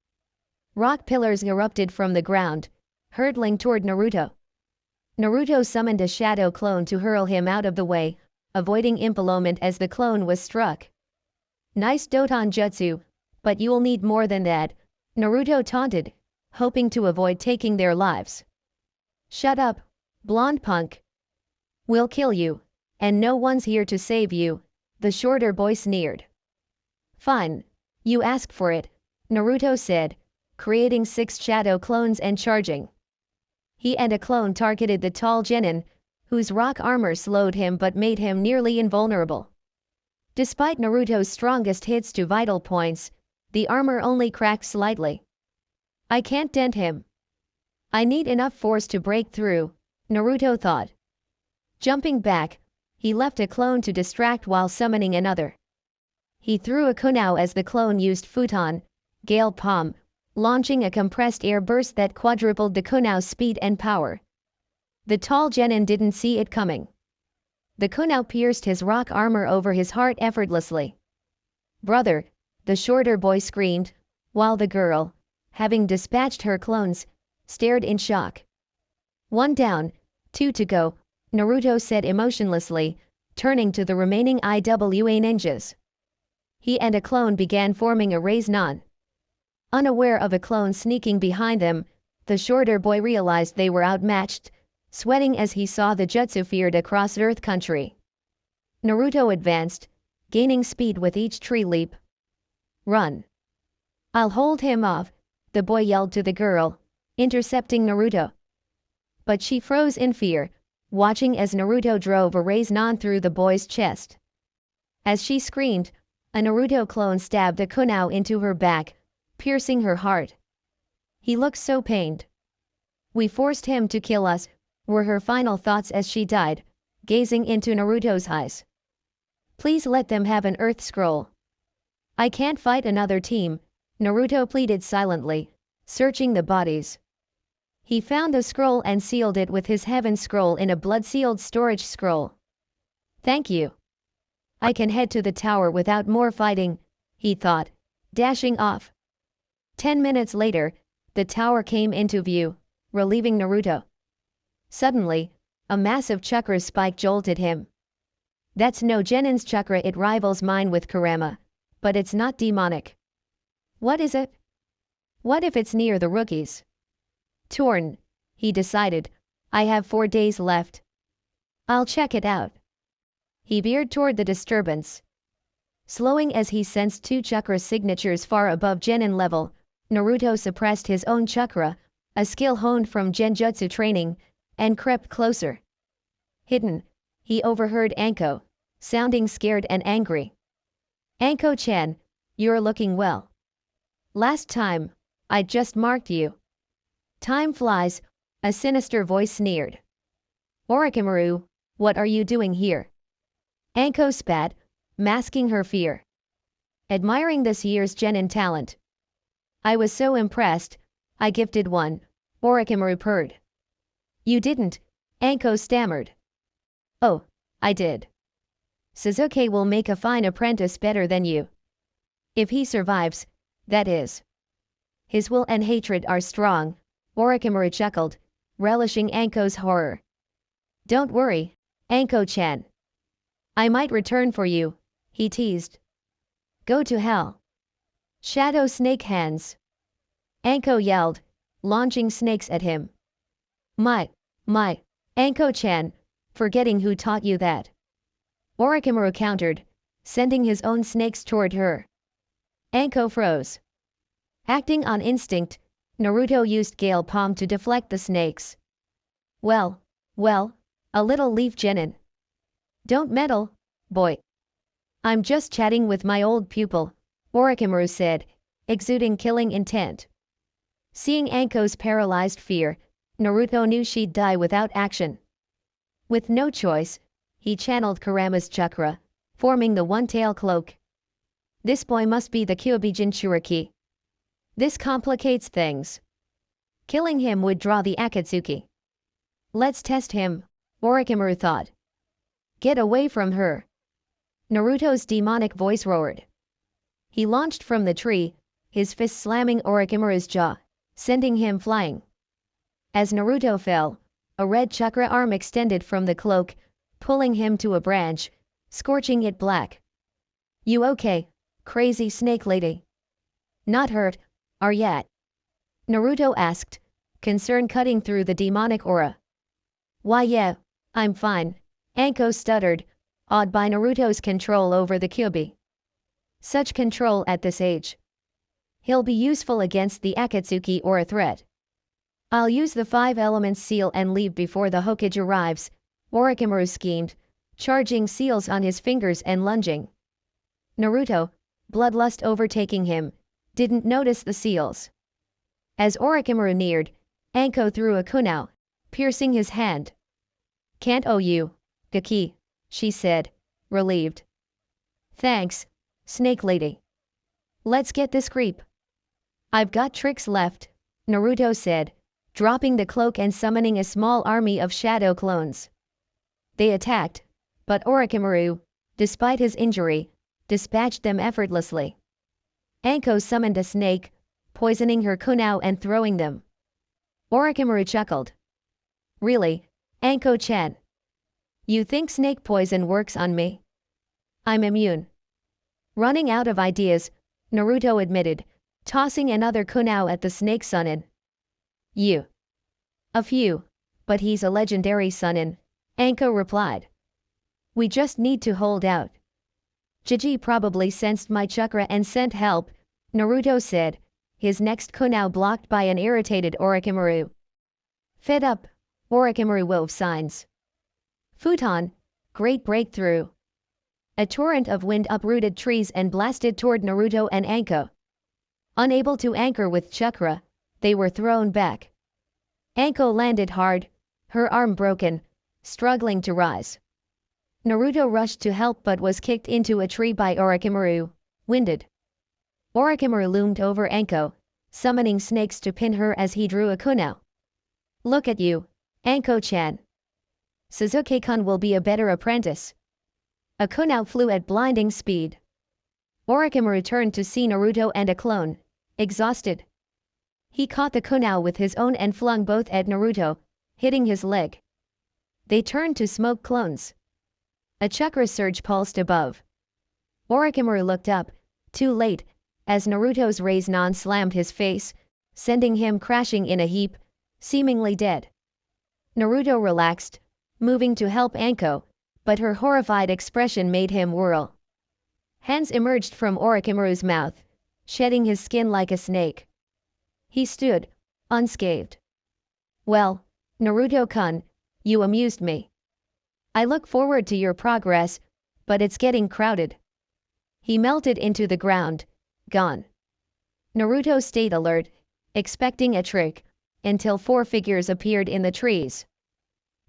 Rock pillars erupted from the ground, hurtling toward Naruto. Naruto summoned a shadow clone to hurl him out of the way, avoiding impalement as the clone was struck. Nice Doton jutsu, but you'll need more than that, Naruto taunted, hoping to avoid taking their lives. Shut up, blonde punk. We'll kill you, and no one's here to save you, the shorter boy sneered. Fine, you ask for it, Naruto said, creating 6 shadow clones and charging. He and a clone targeted the tall genin, whose rock armor slowed him but made him nearly invulnerable. Despite Naruto's strongest hits to vital points, the armor only cracked slightly. I can't dent him. I need enough force to break through, Naruto thought. Jumping back, he left a clone to distract while summoning another. He threw a kunao as the clone used futon, gale palm, launching a compressed air burst that quadrupled the kunao's speed and power. The tall genin didn't see it coming. The kunao pierced his rock armor over his heart effortlessly. Brother, the shorter boy screamed, while the girl, having dispatched her clones, stared in shock. 1 down, 2 to go, Naruto said emotionlessly, turning to the remaining IWA ninjas. He and a clone began forming a raise-non. Unaware of a clone sneaking behind them, the shorter boy realized they were outmatched, sweating as he saw the jutsu feared across Earth Country. Naruto advanced, gaining speed with each tree leap. Run. I'll hold him off, the boy yelled to the girl, intercepting Naruto. But she froze in fear, watching as Naruto drove a raise-non through the boy's chest. As she screamed, a Naruto clone stabbed a kunao into her back, piercing her heart. He looked so pained. We forced him to kill us, were her final thoughts as she died, gazing into Naruto's eyes. Please let them have an earth scroll. I can't fight another team, Naruto pleaded silently, searching the bodies. He found the scroll and sealed it with his heaven scroll in a blood-sealed storage scroll. Thank you. I can head to the tower without more fighting, he thought, dashing off. 10 minutes later, the tower came into view, relieving Naruto. Suddenly, a massive chakra spike jolted him. That's no genin's chakra, it rivals mine with Kurama, but it's not demonic. What is it? What if it's near the rookies? Torn, he decided. I have 4 days left. I'll check it out. He veered toward the disturbance. Slowing as he sensed 2 chakra signatures far above genin level, Naruto suppressed his own chakra, a skill honed from genjutsu training, and crept closer. Hidden, he overheard Anko, sounding scared and angry. Anko-chan, you're looking well. Last time, I just marked you. Time flies, a sinister voice sneered. Orochimaru, what are you doing here? Anko spat, masking her fear. Admiring this year's genin talent. I was so impressed, I gifted one, Orochimaru purred. You didn't, Anko stammered. Oh, I did. Sasuke will make a fine apprentice better than you. If he survives, that is. His will and hatred are strong, Orochimaru chuckled, relishing Anko's horror. Don't worry, Anko-chan. I might return for you, he teased. Go to hell. Shadow snake hands. Anko yelled, launching snakes at him. My, Anko-chan, forgetting who taught you that. Orochimaru countered, sending his own snakes toward her. Anko froze. Acting on instinct, Naruto used Gale Palm to deflect the snakes. Well, a little leaf genin. Don't meddle, boy. I'm just chatting with my old pupil, Orochimaru said, exuding killing intent. Seeing Anko's paralyzed fear, Naruto knew she'd die without action. With no choice, he channeled Kurama's chakra, forming the one-tail cloak. This boy must be the Kyuubi Jinchuriki. This complicates things. Killing him would draw the Akatsuki. Let's test him, Orochimaru thought. Get away from her. Naruto's demonic voice roared. He launched from the tree, his fist slamming Orochimaru's jaw, sending him flying. As Naruto fell, a red chakra arm extended from the cloak, pulling him to a branch, scorching it black. You okay, crazy snake lady? Not hurt, are yet? Naruto asked, concern cutting through the demonic aura. Why yeah, I'm fine, Anko stuttered, awed by Naruto's control over the Kyuubi. Such control at this age. He'll be useful against the Akatsuki or a threat. I'll use the 5 elements seal and leave before the Hokage arrives, Orochimaru schemed, charging seals on his fingers and lunging. Naruto, bloodlust overtaking him, didn't notice the seals. As Orochimaru neared, Anko threw a kunai, piercing his hand. Can't owe you, Gaki, she said, relieved. Thanks, snake lady. Let's get this creep. I've got tricks left, Naruto said, dropping the cloak and summoning a small army of shadow clones. They attacked, but Orochimaru, despite his injury, dispatched them effortlessly. Anko summoned a snake, poisoning her kunai and throwing them. Orochimaru chuckled. Really, Anko-chan? You think snake poison works on me? I'm immune. Running out of ideas, Naruto admitted, tossing another kunai at the snake Sunin. You. A few, but he's a legendary Sunin, Anko replied. We just need to hold out. Jiji probably sensed my chakra and sent help, Naruto said, his next kunai blocked by an irritated Orochimaru. Fed up, Orochimaru wove signs. Futon, great breakthrough. A torrent of wind uprooted trees and blasted toward Naruto and Anko. Unable to anchor with chakra, they were thrown back. Anko landed hard, her arm broken, struggling to rise. Naruto rushed to help but was kicked into a tree by Orochimaru, winded. Orochimaru loomed over Anko, summoning snakes to pin her as he drew a kunai. Look at you, Anko-chan. Suzuki-kun will be a better apprentice. A kunai flew at blinding speed. Orochimaru turned to see Naruto and a clone, exhausted. He caught the kunai with his own and flung both at Naruto, hitting his leg. They turned to smoke clones. A chakra surge pulsed above. Orochimaru looked up, too late, as Naruto's rays non-slammed his face, sending him crashing in a heap, seemingly dead. Naruto relaxed, moving to help Anko, but her horrified expression made him whirl. Hands emerged from Orochimaru's mouth, shedding his skin like a snake. He stood, unscathed. Well, Naruto-kun, you amused me. I look forward to your progress, but it's getting crowded. He melted into the ground, gone. Naruto stayed alert, expecting a trick, until 4 figures appeared in the trees.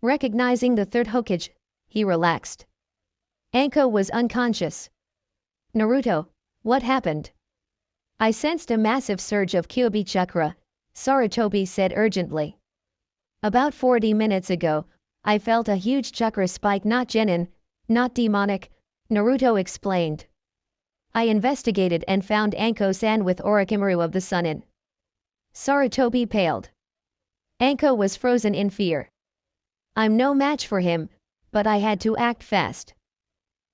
Recognizing the third Hokage, he relaxed. Anko was unconscious. Naruto, what happened? I sensed a massive surge of Kyuubi chakra, Sarutobi said urgently. About 40 minutes ago, I felt a huge chakra spike, not genin, not demonic, Naruto explained. I investigated and found Anko-san with Orochimaru of the Sunin. Sarutobi paled. Anko was frozen in fear. I'm no match for him, but I had to act fast.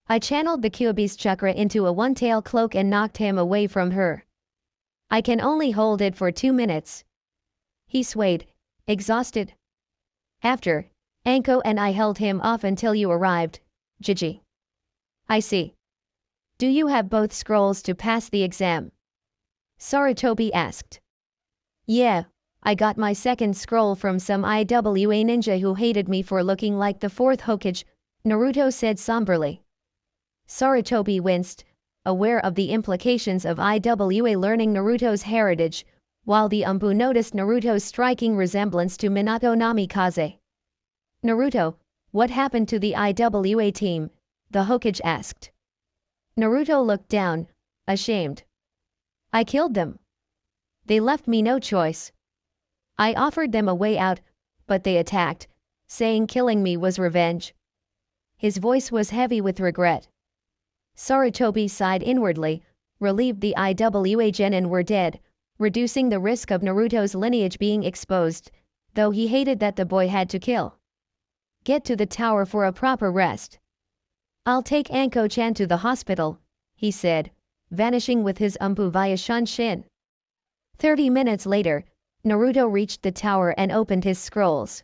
I channeled the Kyuubi's chakra into a one-tail cloak and knocked him away from her. I can only hold it for 2 minutes. He swayed, exhausted. After, Anko and I held him off until you arrived, Gigi. I see. Do you have both scrolls to pass the exam? Sarutobi asked. Yeah, I got my second scroll from some IWA ninja who hated me for looking like the fourth Hokage, Naruto said somberly. Sarutobi winced, aware of the implications of IWA learning Naruto's heritage, while the Umbu noticed Naruto's striking resemblance to Minato Namikaze. Naruto, what happened to the IWA team? The Hokage asked. Naruto looked down, ashamed. I killed them. They left me no choice. I offered them a way out, but they attacked, saying killing me was revenge. His voice was heavy with regret. Sarutobi sighed inwardly, relieved the IWA genin were dead, reducing the risk of Naruto's lineage being exposed, though he hated that the boy had to kill. Get to the tower for a proper rest. I'll take Anko-chan to the hospital, he said, vanishing with his umbu via Shunshin. 30 minutes later, Naruto reached the tower and opened his scrolls.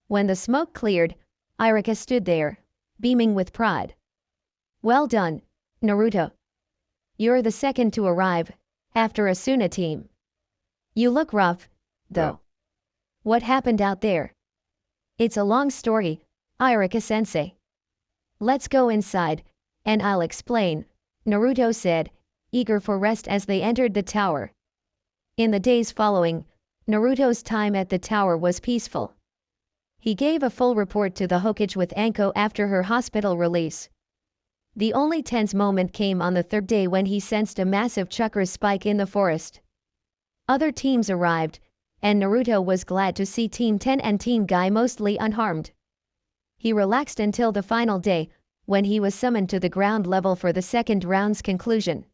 When the smoke cleared, Irika stood there, beaming with pride. Well done, Naruto. You're the second to arrive, after Asuna team. You look rough, though. What happened out there? It's a long story, Irika-sensei. Let's go inside, and I'll explain, Naruto said, eager for rest as they entered the tower. In the days following, Naruto's time at the tower was peaceful. He gave a full report to the Hokage with Anko after her hospital release. The only tense moment came on the third day when he sensed a massive chakra spike in the forest. Other teams arrived, and Naruto was glad to see Team 10 and Team Guy mostly unharmed. He relaxed until the final day, when he was summoned to the ground level for the second round's conclusion.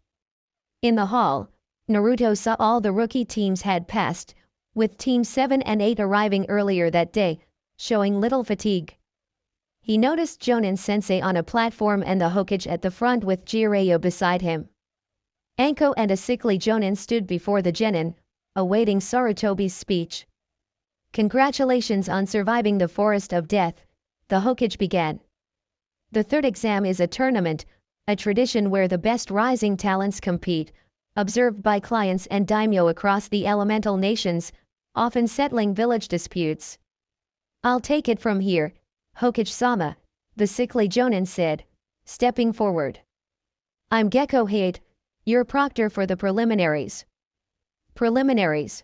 In the hall, Naruto saw all the rookie teams had passed, with Teams 7 and 8 arriving earlier that day, showing little fatigue. He noticed Jonin-sensei on a platform and the Hokage at the front with Jiraiya beside him. Anko and a sickly Jonin stood before the genin, awaiting Sarutobi's speech. Congratulations on surviving the Forest of Death, the Hokage began. The third exam is a tournament, a tradition where the best rising talents compete, observed by clients and daimyo across the elemental nations, often settling village disputes. I'll take it from here, Hokage-sama, the sickly Jonin said, stepping forward. I'm Gecko Hate, your proctor for the preliminaries. Preliminaries.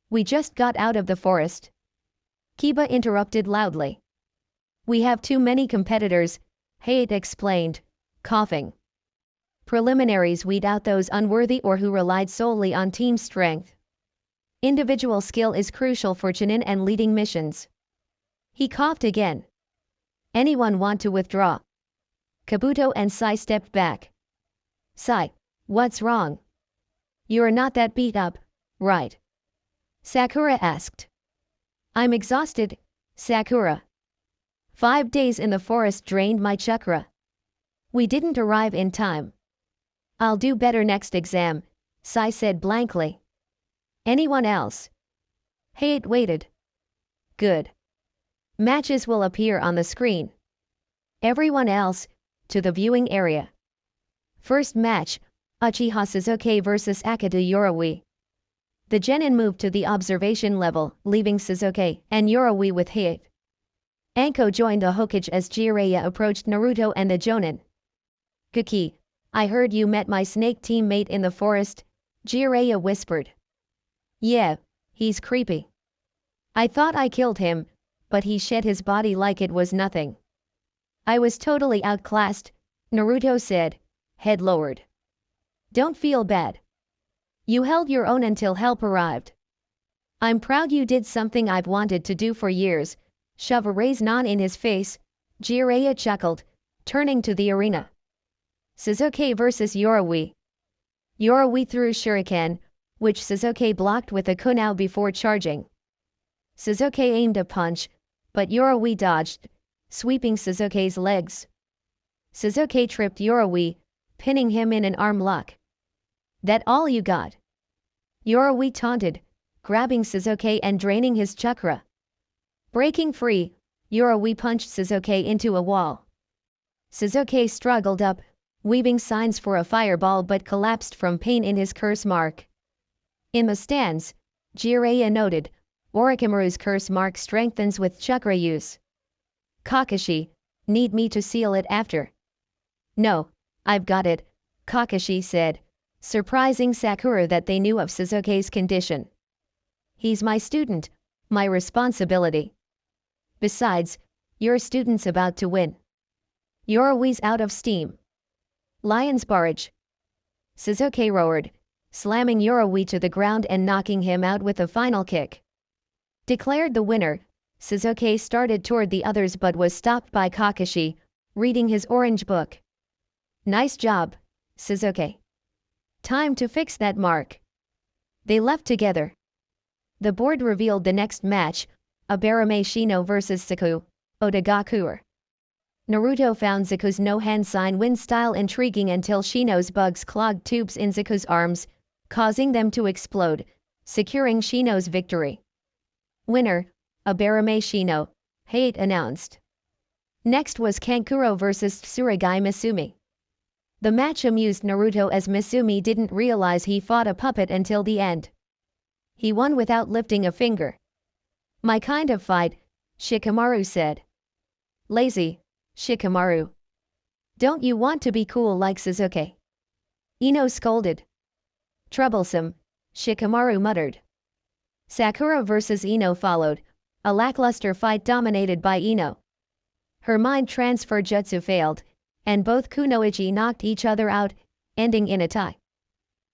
We just got out of the forest. Kiba interrupted loudly. We have too many competitors, Hate explained, coughing. Preliminaries weed out those unworthy or who relied solely on team strength. Individual skill is crucial for Chunin and leading missions. He coughed again. Anyone want to withdraw? Kabuto and Sai stepped back. Sai, what's wrong? You're not that beat up, right? Sakura asked. I'm exhausted, Sakura. 5 days in the forest drained my chakra. We didn't arrive in time. I'll do better next exam, Sai said blankly. Anyone else? Hate waited. Good. Matches will appear on the screen. Everyone else, to the viewing area. First match, Uchiha Suzuki vs Akata Yorawi. The genin moved to the observation level, leaving Suzuki and Yorawi with Hate. Anko joined the Hokage as Jiraiya approached Naruto and the Jonin. Kuki, I heard you met my snake teammate in the forest, Jiraiya whispered. Yeah, he's creepy. I thought I killed him, but he shed his body like it was nothing. I was totally outclassed, Naruto said, head lowered. Don't feel bad. You held your own until help arrived. I'm proud you did something I've wanted to do for years, shove a raisin in his face, Jiraiya chuckled, turning to the arena. Suzuki vs Yorawi. Yorawi threw shuriken, which Sasuke blocked with a kunao before charging. Sasuke aimed a punch, but Yoroi dodged, sweeping Sasuke's legs. Sasuke tripped Yoroi, pinning him in an arm lock. "That all you got?" Yoroi taunted, grabbing Sasuke and draining his chakra. Breaking free, Yoroi punched Sasuke into a wall. Sasuke struggled up, weaving signs for a fireball but collapsed from pain in his curse mark. In the stands, Jiraiya noted, Orochimaru's curse mark strengthens with chakra use. "Kakashi, need me to seal it after?" "No, I've got it," Kakashi said, surprising Sakura that they knew of Sasuke's condition. "He's my student, my responsibility. Besides, your student's about to win. Yoroi's out of steam." "Lion's barrage." Sasuke roared, slamming Yoroi to the ground and knocking him out with a final kick. Declared the winner, Sasuke started toward the others but was stopped by Kakashi, reading his orange book. "Nice job, Sasuke. Time to fix that mark." They left together. The board revealed the next match, Abarame Shino vs Saku, Odagakuer. Naruto found Zaku's no-hand sign win style intriguing until Shino's bugs clogged tubes in Zaku's arms, causing them to explode, securing Shino's victory. Winner, Abarame Shino, Hate announced. Next was Kankuro vs Tsurugi Misumi. The match amused Naruto as Misumi didn't realize he fought a puppet until the end. He won without lifting a finger. "My kind of fight," Shikamaru said. "Lazy, Shikamaru. Don't you want to be cool like Sasuke?" Ino scolded. "Troublesome," Shikamaru muttered. Sakura vs Ino followed, a lackluster fight dominated by Ino. Her mind transfer jutsu failed, and both kunoichi knocked each other out, ending in a tie.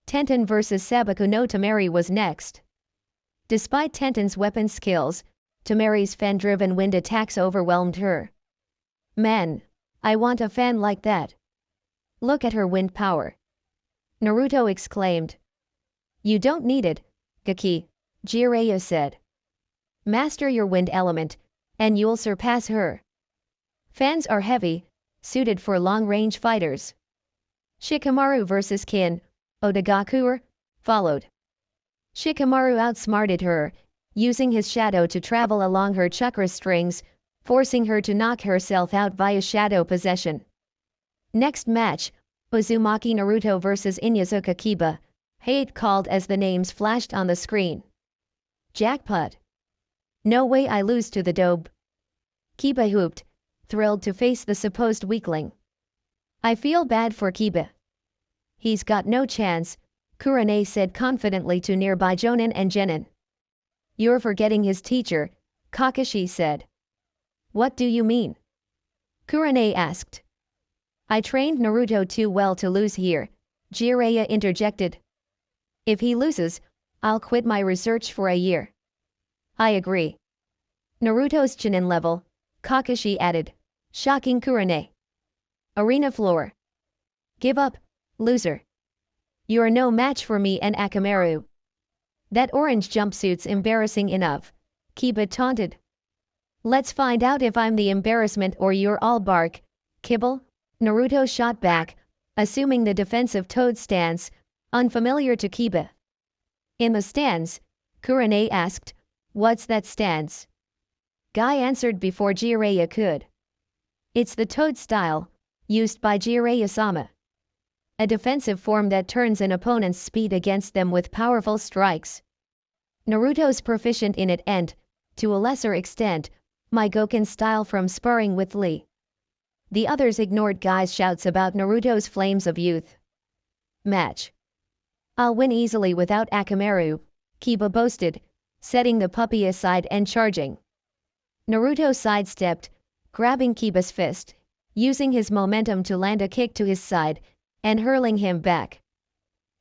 Tenten vs Sabaku no Tamari was next. Despite Tenten's weapon skills, Tamari's fan-driven wind attacks overwhelmed her. "Man, I want a fan like that. Look at her wind power." Naruto exclaimed. "You don't need it, Gaki," Jiraiya said. "Master your wind element, and you'll surpass her. Fans are heavy, suited for long-range fighters." Shikamaru vs Kin, Odagakuer, followed. Shikamaru outsmarted her, using his shadow to travel along her chakra strings, forcing her to knock herself out via shadow possession. Next match, Uzumaki Naruto vs Inyazuka Kiba, Hate called as the names flashed on the screen. "Jackpot. No way I lose to the dobe." Kiba whooped, thrilled to face the supposed weakling. "I feel bad for Kiba. He's got no chance," Kurane said confidently to nearby Jonin and Genin. "You're forgetting his teacher," Kakashi said. "What do you mean?" Kurane asked. "I trained Naruto too well to lose here," Jiraiya interjected. "If he loses, I'll quit my research for a year." "I agree." "Naruto's Chunin level," Kakashi added, shocking Kurane. "Arena floor. Give up, loser. You're no match for me and Akamaru." "That orange jumpsuit's embarrassing enough," Kiba taunted. "Let's find out if I'm the embarrassment or you're all bark, kibble," Naruto shot back, assuming the defensive toad stance, unfamiliar to Kiba. In the stands, Kurane asked, "What's that stance?" Guy answered before Jiraiya could. "It's the toad style, used by Jiraiya-sama. A defensive form that turns an opponent's speed against them with powerful strikes. Naruto's proficient in it and, to a lesser extent, my Goken style from sparring with Lee." The others ignored Guy's shouts about Naruto's flames of youth. "Match. I'll win easily without Akamaru," Kiba boasted, setting the puppy aside and charging. Naruto sidestepped, grabbing Kiba's fist, using his momentum to land a kick to his side, and hurling him back.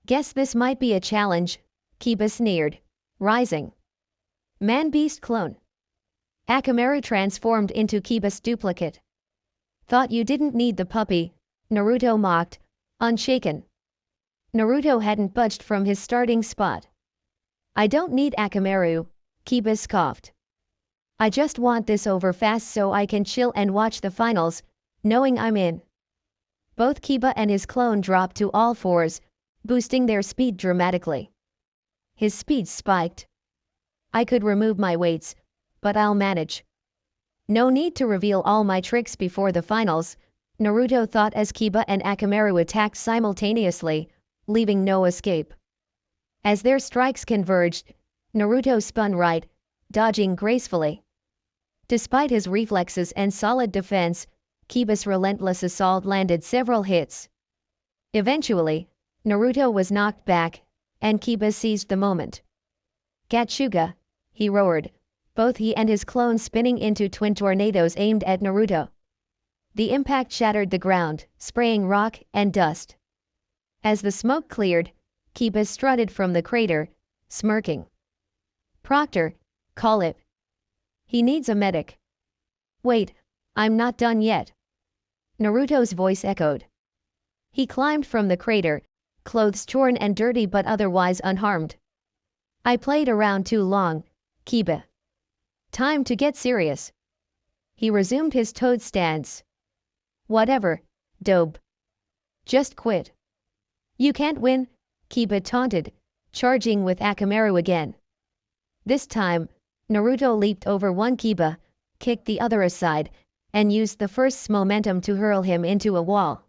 "Guess this might be a challenge," Kiba sneered, rising. "Man-beast clone." Akamaru transformed into Kiba's duplicate. "Thought you didn't need the puppy," Naruto mocked, unshaken. Naruto hadn't budged from his starting spot. I don't need Akamaru, Kiba scoffed. I just want this over fast so I can chill and watch the finals, knowing I'm in. Both Kiba and his clone dropped to all fours, boosting their speed dramatically. His speed spiked. I could remove my weights, but I'll manage. No need to reveal all my tricks before the finals, Naruto thought as Kiba and Akamaru attacked simultaneously, leaving no escape. As their strikes converged, Naruto spun right, dodging gracefully. Despite his reflexes and solid defense, Kiba's relentless assault landed several hits. Eventually, Naruto was knocked back, and Kiba seized the moment. Gatsuga, he roared, both he and his clone spinning into twin tornadoes aimed at Naruto. The impact shattered the ground, spraying rock and dust. As the smoke cleared, Kiba strutted from the crater, smirking. Proctor, call it. He needs a medic. Wait, I'm not done yet. Naruto's voice echoed. He climbed from the crater, clothes torn and dirty but otherwise unharmed. I played around too long, Kiba. Time to get serious. He resumed his toad stance. Whatever, dope. Just quit. You can't win, Kiba taunted, charging with Akamaru again. This time, Naruto leaped over one Kiba, kicked the other aside, and used the first's momentum to hurl him into a wall.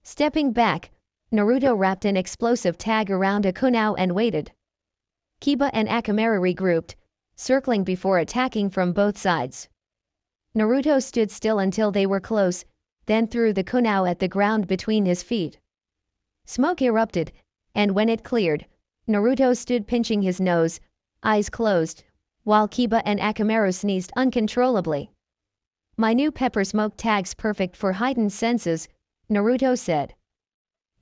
Stepping back, Naruto wrapped an explosive tag around a kunao and waited. Kiba and Akamaru regrouped, circling before attacking from both sides. Naruto stood still until they were close, then threw the kunao at the ground between his feet. Smoke erupted, and when it cleared, Naruto stood pinching his nose, eyes closed, while Kiba and Akamaru sneezed uncontrollably. My new pepper smoke tag's perfect for heightened senses, Naruto said.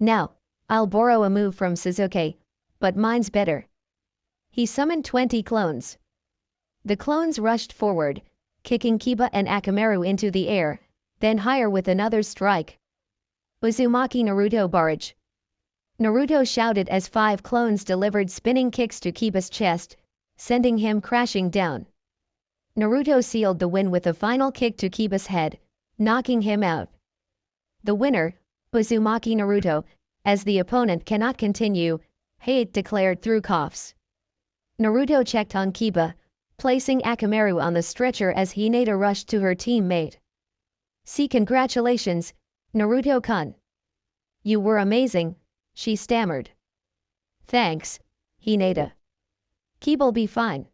Now, I'll borrow a move from Sasuke, but mine's better. He summoned 20 clones. The clones rushed forward, kicking Kiba and Akamaru into the air, then higher with another strike. Uzumaki Naruto barrage. Naruto shouted as 5 clones delivered spinning kicks to Kiba's chest, sending him crashing down. Naruto sealed the win with a final kick to Kiba's head, knocking him out. The winner, Uzumaki Naruto, as the opponent cannot continue, Hate declared through coughs. Naruto checked on Kiba, placing Akamaru on the stretcher as Hinata rushed to her teammate. See, congratulations, Naruto-kun. You were amazing, she stammered. Thanks, Hinata. Kiba'll be fine.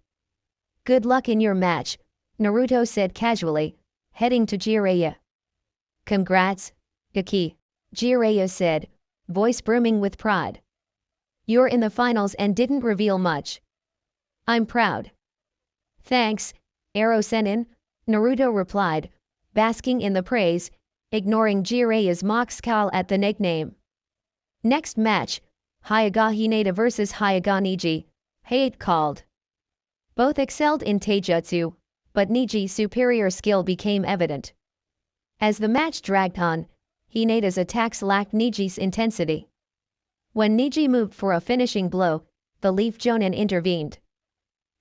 Good luck in your match, Naruto said casually, heading to Jiraiya. Congrats, Kaki, Jiraiya said, voice brimming with pride. You're in the finals and didn't reveal much. I'm proud. Thanks, Ero Senin, Naruto replied, basking in the praise, ignoring Jiraiya's mock scowl at the nickname. Next match, Hyuga Hinata vs Hyuga Neji, Hate called. Both excelled in taijutsu, but Neji's superior skill became evident. As the match dragged on, Hinata's attacks lacked Neji's intensity. When Neji moved for a finishing blow, the Leaf Jonin intervened.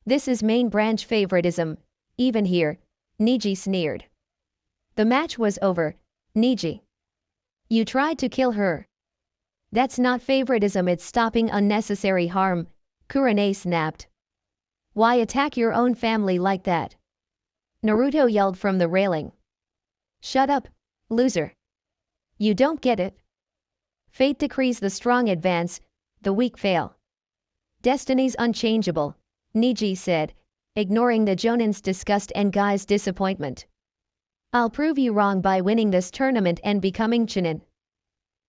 This is main branch favoritism, even here, Neji sneered. The match was over, Neji. You tried to kill her. That's not favoritism, it's stopping unnecessary harm, Kurane snapped. Why attack your own family like that? Naruto yelled from the railing. Shut up, loser. You don't get it. Fate decrees the strong advance, the weak fail. Destiny's unchangeable, Neji said, ignoring the Jonin's disgust and Guy's disappointment. I'll prove you wrong by winning this tournament and becoming Chunin.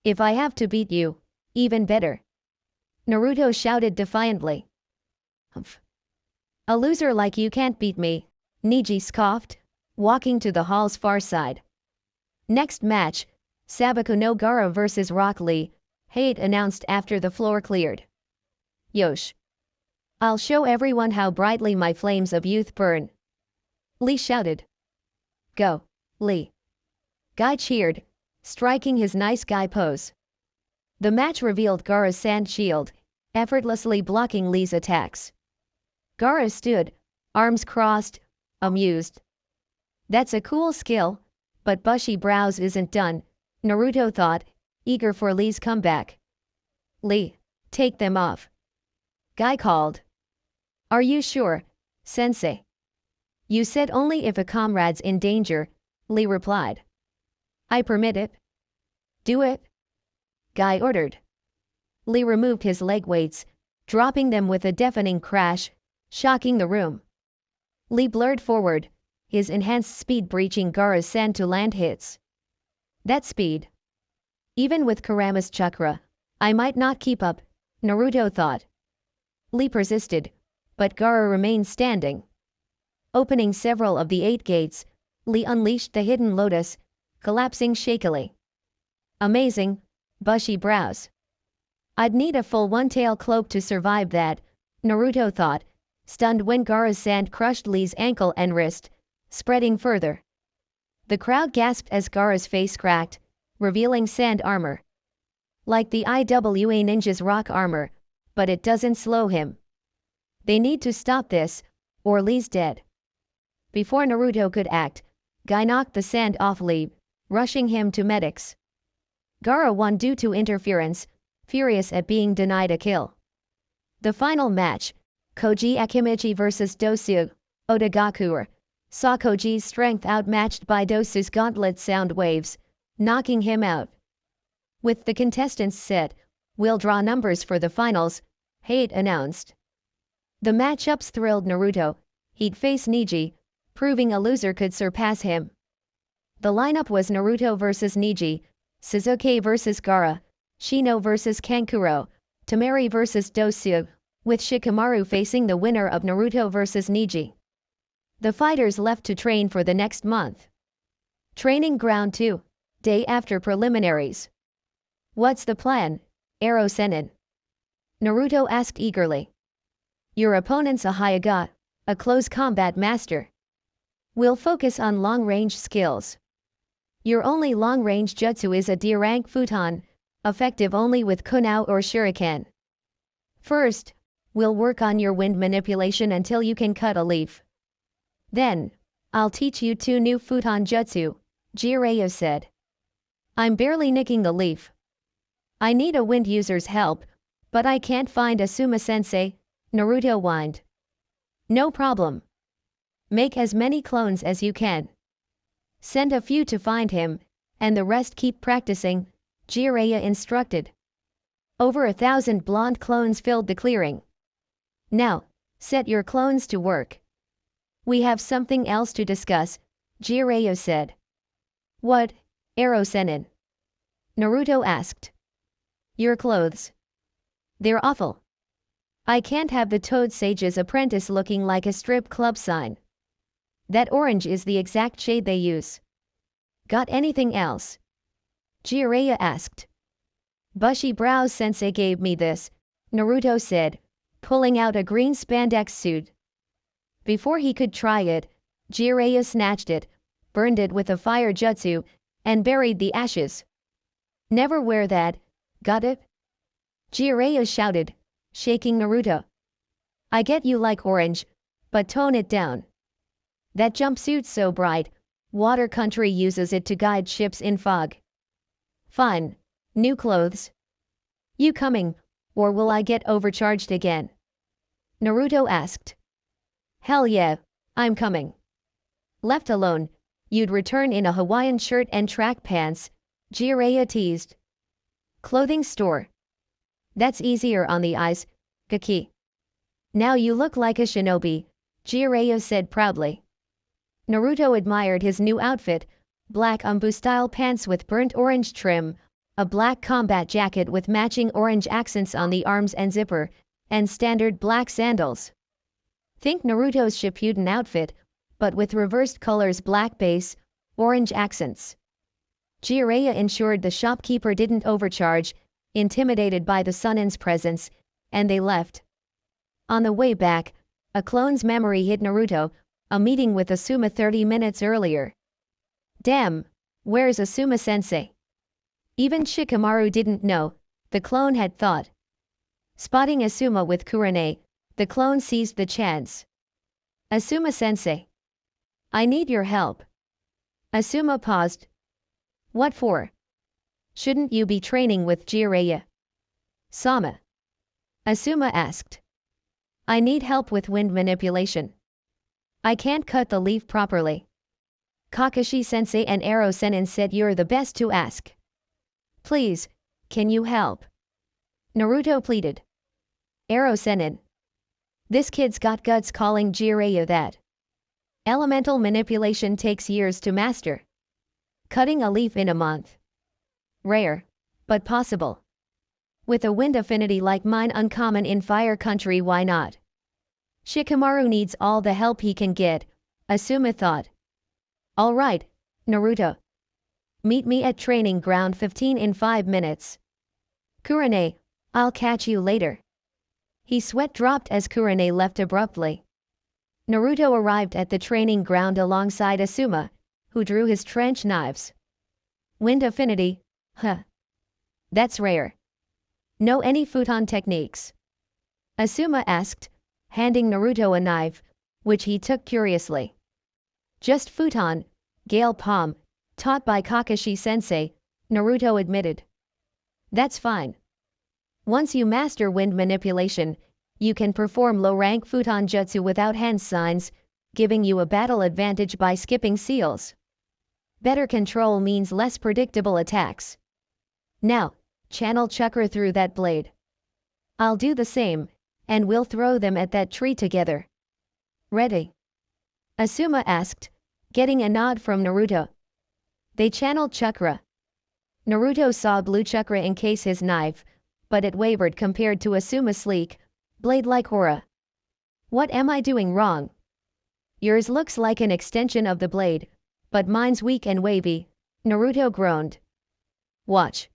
If I have to beat you, even better. Naruto shouted defiantly. Humph. A loser like you can't beat me, Neji scoffed, walking to the hall's far side. Next match, Sabaku no Gara vs Rock Lee, Hate announced after the floor cleared. Yosh. I'll show everyone how brightly my flames of youth burn. Lee shouted. Go, Lee. Guy cheered, striking his nice guy pose. The match revealed Gara's sand shield, effortlessly blocking Lee's attacks. Gaara stood, arms crossed, amused. That's a cool skill, but bushy brows isn't done, Naruto thought, eager for Lee's comeback. Lee, take them off. Guy called. Are you sure, sensei? You said only if a comrade's in danger, Lee replied. I permit it. Do it. Guy ordered. Lee removed his leg weights, dropping them with a deafening crash, shocking the room. Lee blurred forward, his enhanced speed breaching Gaara's sand to land hits. That speed. Even with Kurama's chakra, I might not keep up, Naruto thought. Lee persisted, but Gaara remained standing. Opening several of the 8 gates, Lee unleashed the hidden lotus, collapsing shakily. Amazing, bushy brows. I'd need a full one-tail cloak to survive that, Naruto thought, stunned when Gaara's sand crushed Lee's ankle and wrist, spreading further. The crowd gasped as Gaara's face cracked, revealing sand armor. Like the IWA ninja's rock armor, but it doesn't slow him. They need to stop this, or Lee's dead. Before Naruto could act, Guy knocked the sand off Lee, rushing him to medics. Gaara won due to interference, furious at being denied a kill. The final match, Koji Akimichi vs Dosu Odagakuer, saw Koji's strength outmatched by Dosu's gauntlet sound waves, knocking him out. With the contestants set, we'll draw numbers for the finals, Hate announced. The matchups thrilled Naruto. He'd face Neji, proving a loser could surpass him. The lineup was Naruto vs Neji, Sasuke vs Gaara, Shino vs Kankuro, Temari vs Dosu, with Shikamaru facing the winner of Naruto vs Neji. The fighters left to train for the next month. Training ground 2, day after preliminaries. What's the plan, Ero Sennin? Naruto asked eagerly. Your opponent's a Hyuga, a close combat master. We'll focus on long-range skills. Your only long-range jutsu is a D-rank futon, effective only with kunao or shuriken. First, we'll work on your wind manipulation until you can cut a leaf. Then, I'll teach you 2 new futon jutsu, Jiraiya said. I'm barely nicking the leaf. I need a wind user's help, but I can't find Asuma-sensei, Naruto whined. No problem. Make as many clones as you can. Send a few to find him, and the rest keep practicing, Jiraiya instructed. Over 1,000 blonde clones filled the clearing. Now, set your clones to work. We have something else to discuss, Jiraiya said. What, Ero Sennin? Naruto asked. Your clothes. They're awful. I can't have the Toad Sage's apprentice looking like a strip club sign. That orange is the exact shade they use. Got anything else? Jiraiya asked. Bushy brows sensei gave me this, Naruto said, pulling out a green spandex suit. Before he could try it, Jiraiya snatched it, burned it with a fire jutsu, and buried the ashes. Never wear that, got it? Jiraiya shouted, shaking Naruto. I get you like orange, but tone it down. That jumpsuit's so bright, Water Country uses it to guide ships in fog. Fine, new clothes. You coming, or will I get overcharged again? Naruto asked. Hell yeah, I'm coming. Left alone, you'd return in a Hawaiian shirt and track pants, Jiraiya teased. Clothing store. That's easier on the eyes, Gaki. Now you look like a shinobi, Jiraiya said proudly. Naruto admired his new outfit, black umbu-style pants with burnt orange trim, a black combat jacket with matching orange accents on the arms and zipper, and standard black sandals. Think Naruto's Shippuden outfit, but with reversed colors, black base, orange accents. Jiraiya ensured the shopkeeper didn't overcharge, intimidated by the Sunin's presence, and they left. On the way back, a clone's memory hit Naruto, a meeting with Asuma 30 minutes earlier. Damn, where's Asuma-sensei? Even Shikamaru didn't know, the clone had thought. Spotting Asuma with Kurane, the clone seized the chance. Asuma-sensei. I need your help. Asuma paused. What for? Shouldn't you be training with Jiraiya? Sama. Asuma asked. I need help with wind manipulation. I can't cut the leaf properly. Kakashi-sensei and Ero-sennin said you're the best to ask. Please, can you help? Naruto pleaded. Ero-sennin. This kid's got guts calling Jiraiya that. Elemental manipulation takes years to master. Cutting a leaf in a month. Rare, but possible. With a wind affinity like mine uncommon in fire country, why not? Shikamaru needs all the help he can get, Asuma thought. Alright, Naruto. Meet me at training ground 15 in 5 minutes. Kurane, I'll catch you later. His sweat dropped as Kurane left abruptly. Naruto arrived at the training ground alongside Asuma, who drew his trench knives. Wind affinity? Huh. That's rare. Know any futon techniques? Asuma asked, handing Naruto a knife, which he took curiously. Just futon, gale palm, taught by Kakashi-sensei, Naruto admitted. That's fine. Once you master wind manipulation, you can perform low-rank futon jutsu without hand signs, giving you a battle advantage by skipping seals. Better control means less predictable attacks. Now, channel chakra through that blade. I'll do the same, and we'll throw them at that tree together. Ready? Asuma asked, getting a nod from Naruto. They channeled chakra. Naruto saw blue chakra encase his knife, but it wavered compared to Asuma's sleek, blade-like aura. What am I doing wrong? Yours looks like an extension of the blade, but mine's weak and wavy, Naruto groaned. Watch.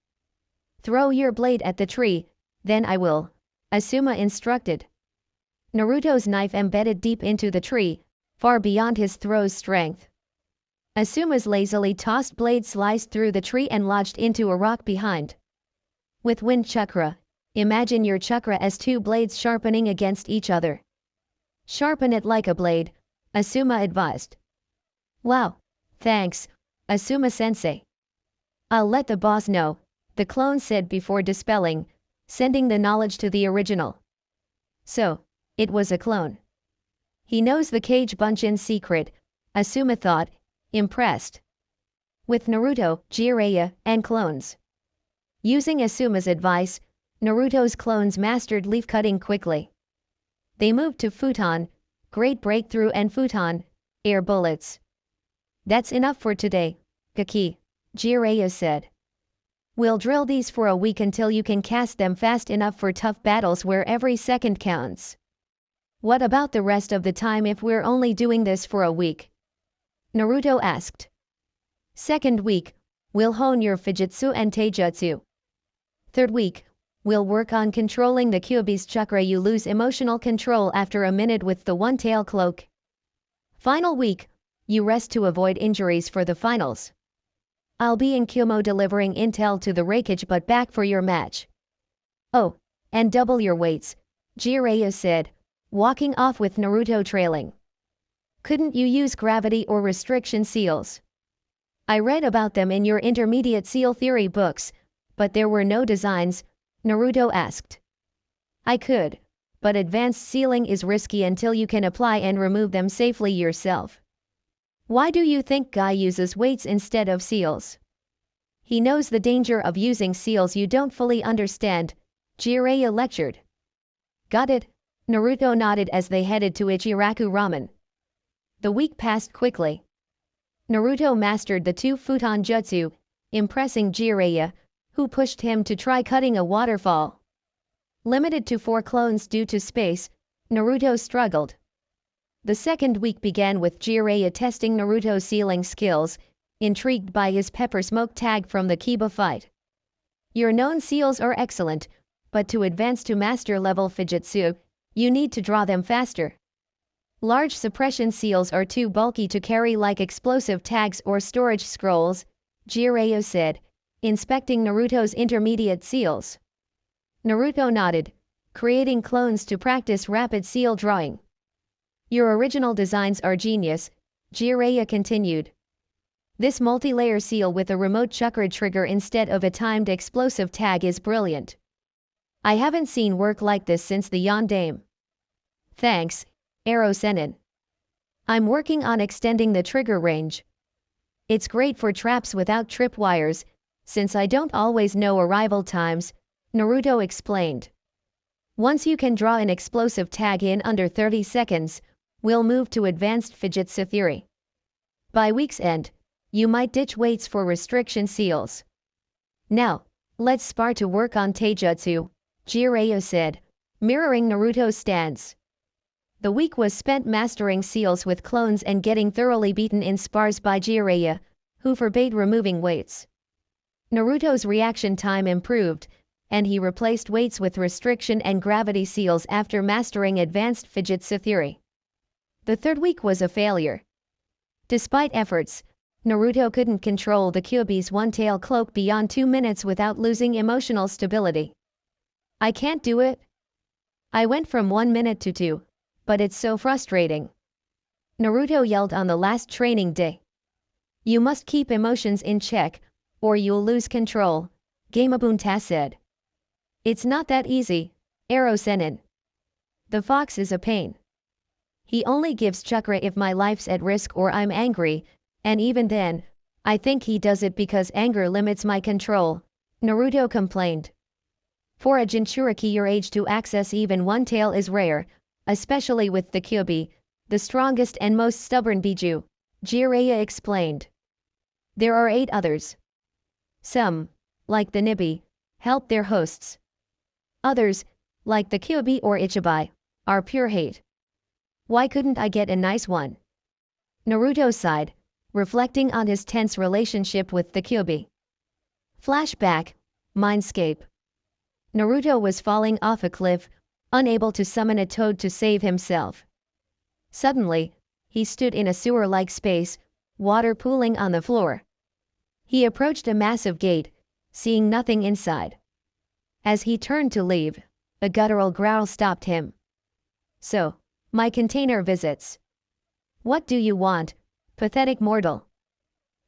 Throw your blade at the tree, then I will, Asuma instructed. Naruto's knife embedded deep into the tree, far beyond his throw's strength. Asuma's lazily tossed blade sliced through the tree and lodged into a rock behind. With wind chakra, imagine your chakra as two blades sharpening against each other. Sharpen it like a blade, Asuma advised. Wow, thanks, Asuma-sensei. I'll let the boss know, the clone said before dispelling, sending the knowledge to the original. So, it was a clone. He knows the Cage Bunshin secret, Asuma thought, impressed. With Naruto, Jiraiya, and clones. Using Asuma's advice, Naruto's clones mastered leaf cutting quickly. They moved to futon, great breakthrough, and futon, air bullets. That's enough for today, Kaki, Jiraiya said. We'll drill these for a week until you can cast them fast enough for tough battles where every second counts. What about the rest of the time if we're only doing this for a week? Naruto asked. Second week, we'll hone your Fujitsu and Taijutsu. Third week, we'll work on controlling the Kyuubi's chakra. You lose emotional control after a minute with the one-tail cloak. Final week, you rest to avoid injuries for the finals. I'll be in Kyumo delivering intel to the Raikage but back for your match. Oh, and double your weights, Jiraiya said, walking off with Naruto trailing. Couldn't you use gravity or restriction seals? I read about them in your intermediate seal theory books, but there were no designs, Naruto asked. I could, but advanced sealing is risky until you can apply and remove them safely yourself. Why do you think Guy uses weights instead of seals? He knows the danger of using seals you don't fully understand, Jiraiya lectured. Got it, Naruto nodded as they headed to Ichiraku Ramen. The week passed quickly. Naruto mastered the two futon jutsu, impressing Jiraiya, who pushed him to try cutting a waterfall. Limited to 4 clones due to space, Naruto struggled. The second week began with Jiraiya testing Naruto's sealing skills, intrigued by his pepper smoke tag from the Kiba fight. Your known seals are excellent, but to advance to master level Fujitsu, you need to draw them faster. Large suppression seals are too bulky to carry like explosive tags or storage scrolls, Jiraiya said, inspecting Naruto's intermediate seals. Naruto nodded, creating clones to practice rapid seal drawing. Your original designs are genius, Jiraiya continued. This multi-layer seal with a remote chakra trigger instead of a timed explosive tag is brilliant. I haven't seen work like this since the Yondaime. Thanks, Arrow Senin. I'm working on extending the trigger range. It's great for traps without tripwires, since I don't always know arrival times, Naruto explained. Once you can draw an explosive tag in under 30 seconds, we'll move to advanced Fujitsu theory. By week's end, you might ditch weights for restriction seals. Now, let's spar to work on taijutsu, Jiraiya said, mirroring Naruto's stance. The week was spent mastering seals with clones and getting thoroughly beaten in spars by Jiraiya, who forbade removing weights. Naruto's reaction time improved, and he replaced weights with restriction and gravity seals after mastering advanced Fujitsu theory. The third week was a failure. Despite efforts, Naruto couldn't control the Kyuubi's one-tail cloak beyond 2 minutes without losing emotional stability. I can't do it. I went from 1 minute to 2, but it's so frustrating. Naruto yelled on the last training day. You must keep emotions in check, or you'll lose control, Gamabunta said. It's not that easy, Arrow Senin. The fox is a pain. He only gives chakra if my life's at risk or I'm angry, and even then, I think he does it because anger limits my control, Naruto complained. For a Jinchuriki your age to access even one tail is rare, especially with the Kyuubi, the strongest and most stubborn Biju, Jiraiya explained. There are 8 others. Some, like the Nibi, help their hosts. Others, like the Kyuubi or Ichibai, are pure hate. Why couldn't I get a nice one? Naruto sighed, reflecting on his tense relationship with the Kyuubi. Flashback, Mindscape. Naruto was falling off a cliff, unable to summon a toad to save himself. Suddenly, he stood in a sewer-like space, water pooling on the floor. He approached a massive gate, seeing nothing inside. As he turned to leave, a guttural growl stopped him. So, my container visits. What do you want, pathetic mortal?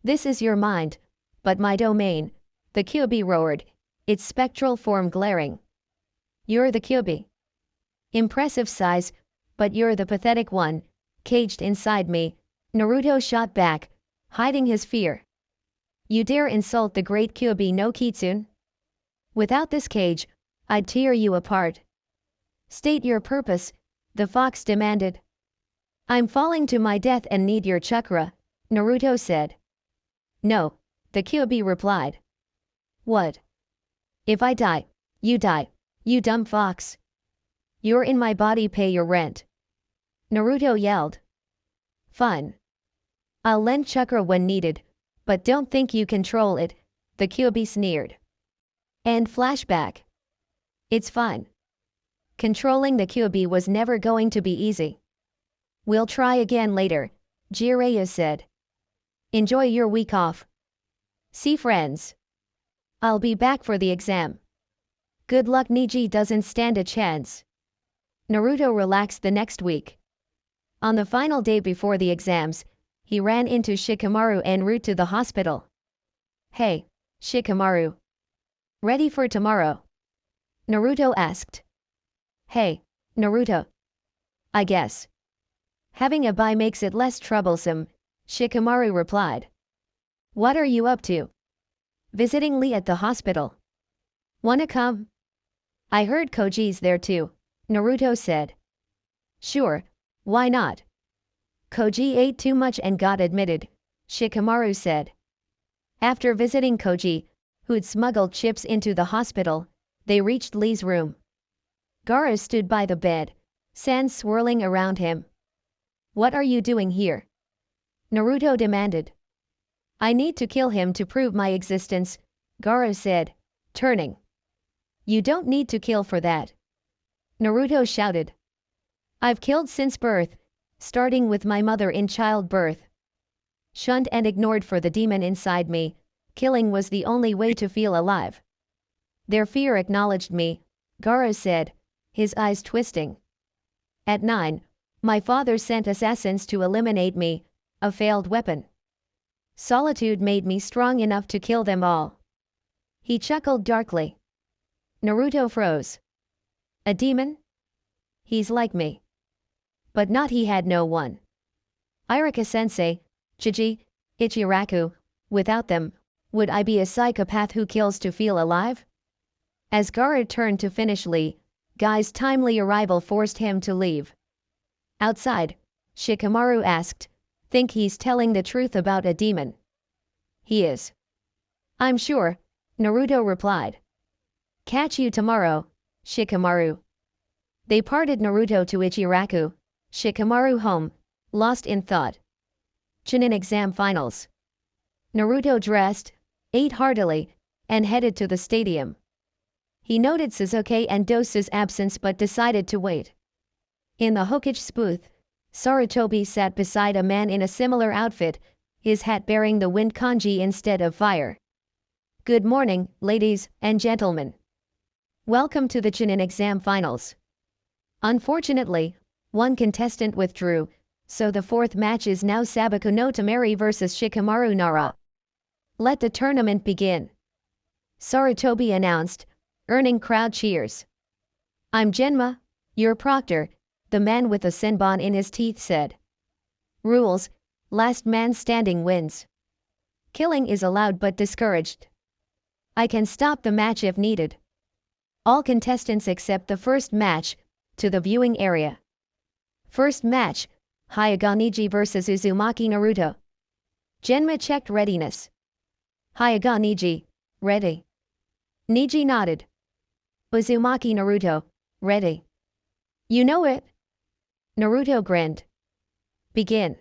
This is your mind, but my domain, the Kyuubi roared, its spectral form glaring. You're the Kyuubi. Impressive size, but you're the pathetic one, caged inside me, Naruto shot back, hiding his fear. You dare insult the great Kyuubi no Kitsune? Without this cage, I'd tear you apart. State your purpose, the fox demanded. I'm falling to my death and need your chakra, Naruto said. No, the Kyuubi replied. What? If I die, you dumb fox. You're in my body, pay your rent. Naruto yelled. Fun. I'll lend chakra when needed, but don't think you control it, the Kyuubi sneered. And flashback. It's fine. Controlling the Kyuubi was never going to be easy. We'll try again later, Jiraiya said. Enjoy your week off. See friends. I'll be back for the exam. Good luck, Niji doesn't stand a chance. Naruto relaxed the next week. On the final day before the exams, he ran into Shikamaru en route to the hospital. Hey, Shikamaru. Ready for tomorrow? Naruto asked. Hey, Naruto. I guess. Having a bye makes it less troublesome, Shikamaru replied. What are you up to? Visiting Lee at the hospital. Wanna come? I heard Koji's there too, Naruto said. Sure, why not? Koji ate too much and got admitted, Shikamaru said. After visiting Koji, who'd smuggled chips into the hospital, they reached Lee's room. Gaara stood by the bed, sand swirling around him. What are you doing here? Naruto demanded. I need to kill him to prove my existence, Gaara said, turning. You don't need to kill for that. Naruto shouted. I've killed since birth, starting with my mother in childbirth. Shunned and ignored for the demon inside me, killing was the only way to feel alive. Their fear acknowledged me, Gaara said, his eyes twisting. At 9, my father sent assassins to eliminate me, a failed weapon. Solitude made me strong enough to kill them all. He chuckled darkly. Naruto froze. A demon? He's like me. But not he had no one. Iruka-sensei, Chiji, Ichiraku, without them, would I be a psychopath who kills to feel alive? As Gaara turned to finish Lee, Guy's timely arrival forced him to leave. Outside, Shikamaru asked, "Think he's telling the truth about a demon?" "He is." "I'm sure," Naruto replied. "Catch you tomorrow, Shikamaru." They parted Naruto to Ichiraku, Shikamaru home, lost in thought. Chunin exam finals. Naruto dressed, ate heartily, and headed to the stadium. He noted Sasuke and Dosa's absence but decided to wait. In the Hokage's booth, Sarutobi sat beside a man in a similar outfit, his hat bearing the wind kanji instead of fire. "Good morning, ladies and gentlemen. Welcome to the Chunin exam finals." Unfortunately, one contestant withdrew, so the fourth match is now Sabaku no Tamari vs Shikamaru Nara. "Let the tournament begin," Sarutobi announced, earning crowd cheers. "I'm Genma, your proctor," the man with a senbon in his teeth said. "Rules: last man standing wins. Killing is allowed but discouraged. I can stop the match if needed. All contestants except the first match, to the viewing area. First match, Hyuga vs Uzumaki Naruto." Genma checked readiness. "Hyuga, ready." Niji nodded. "Uzumaki Naruto, ready." "You know it." Naruto grinned. "Begin."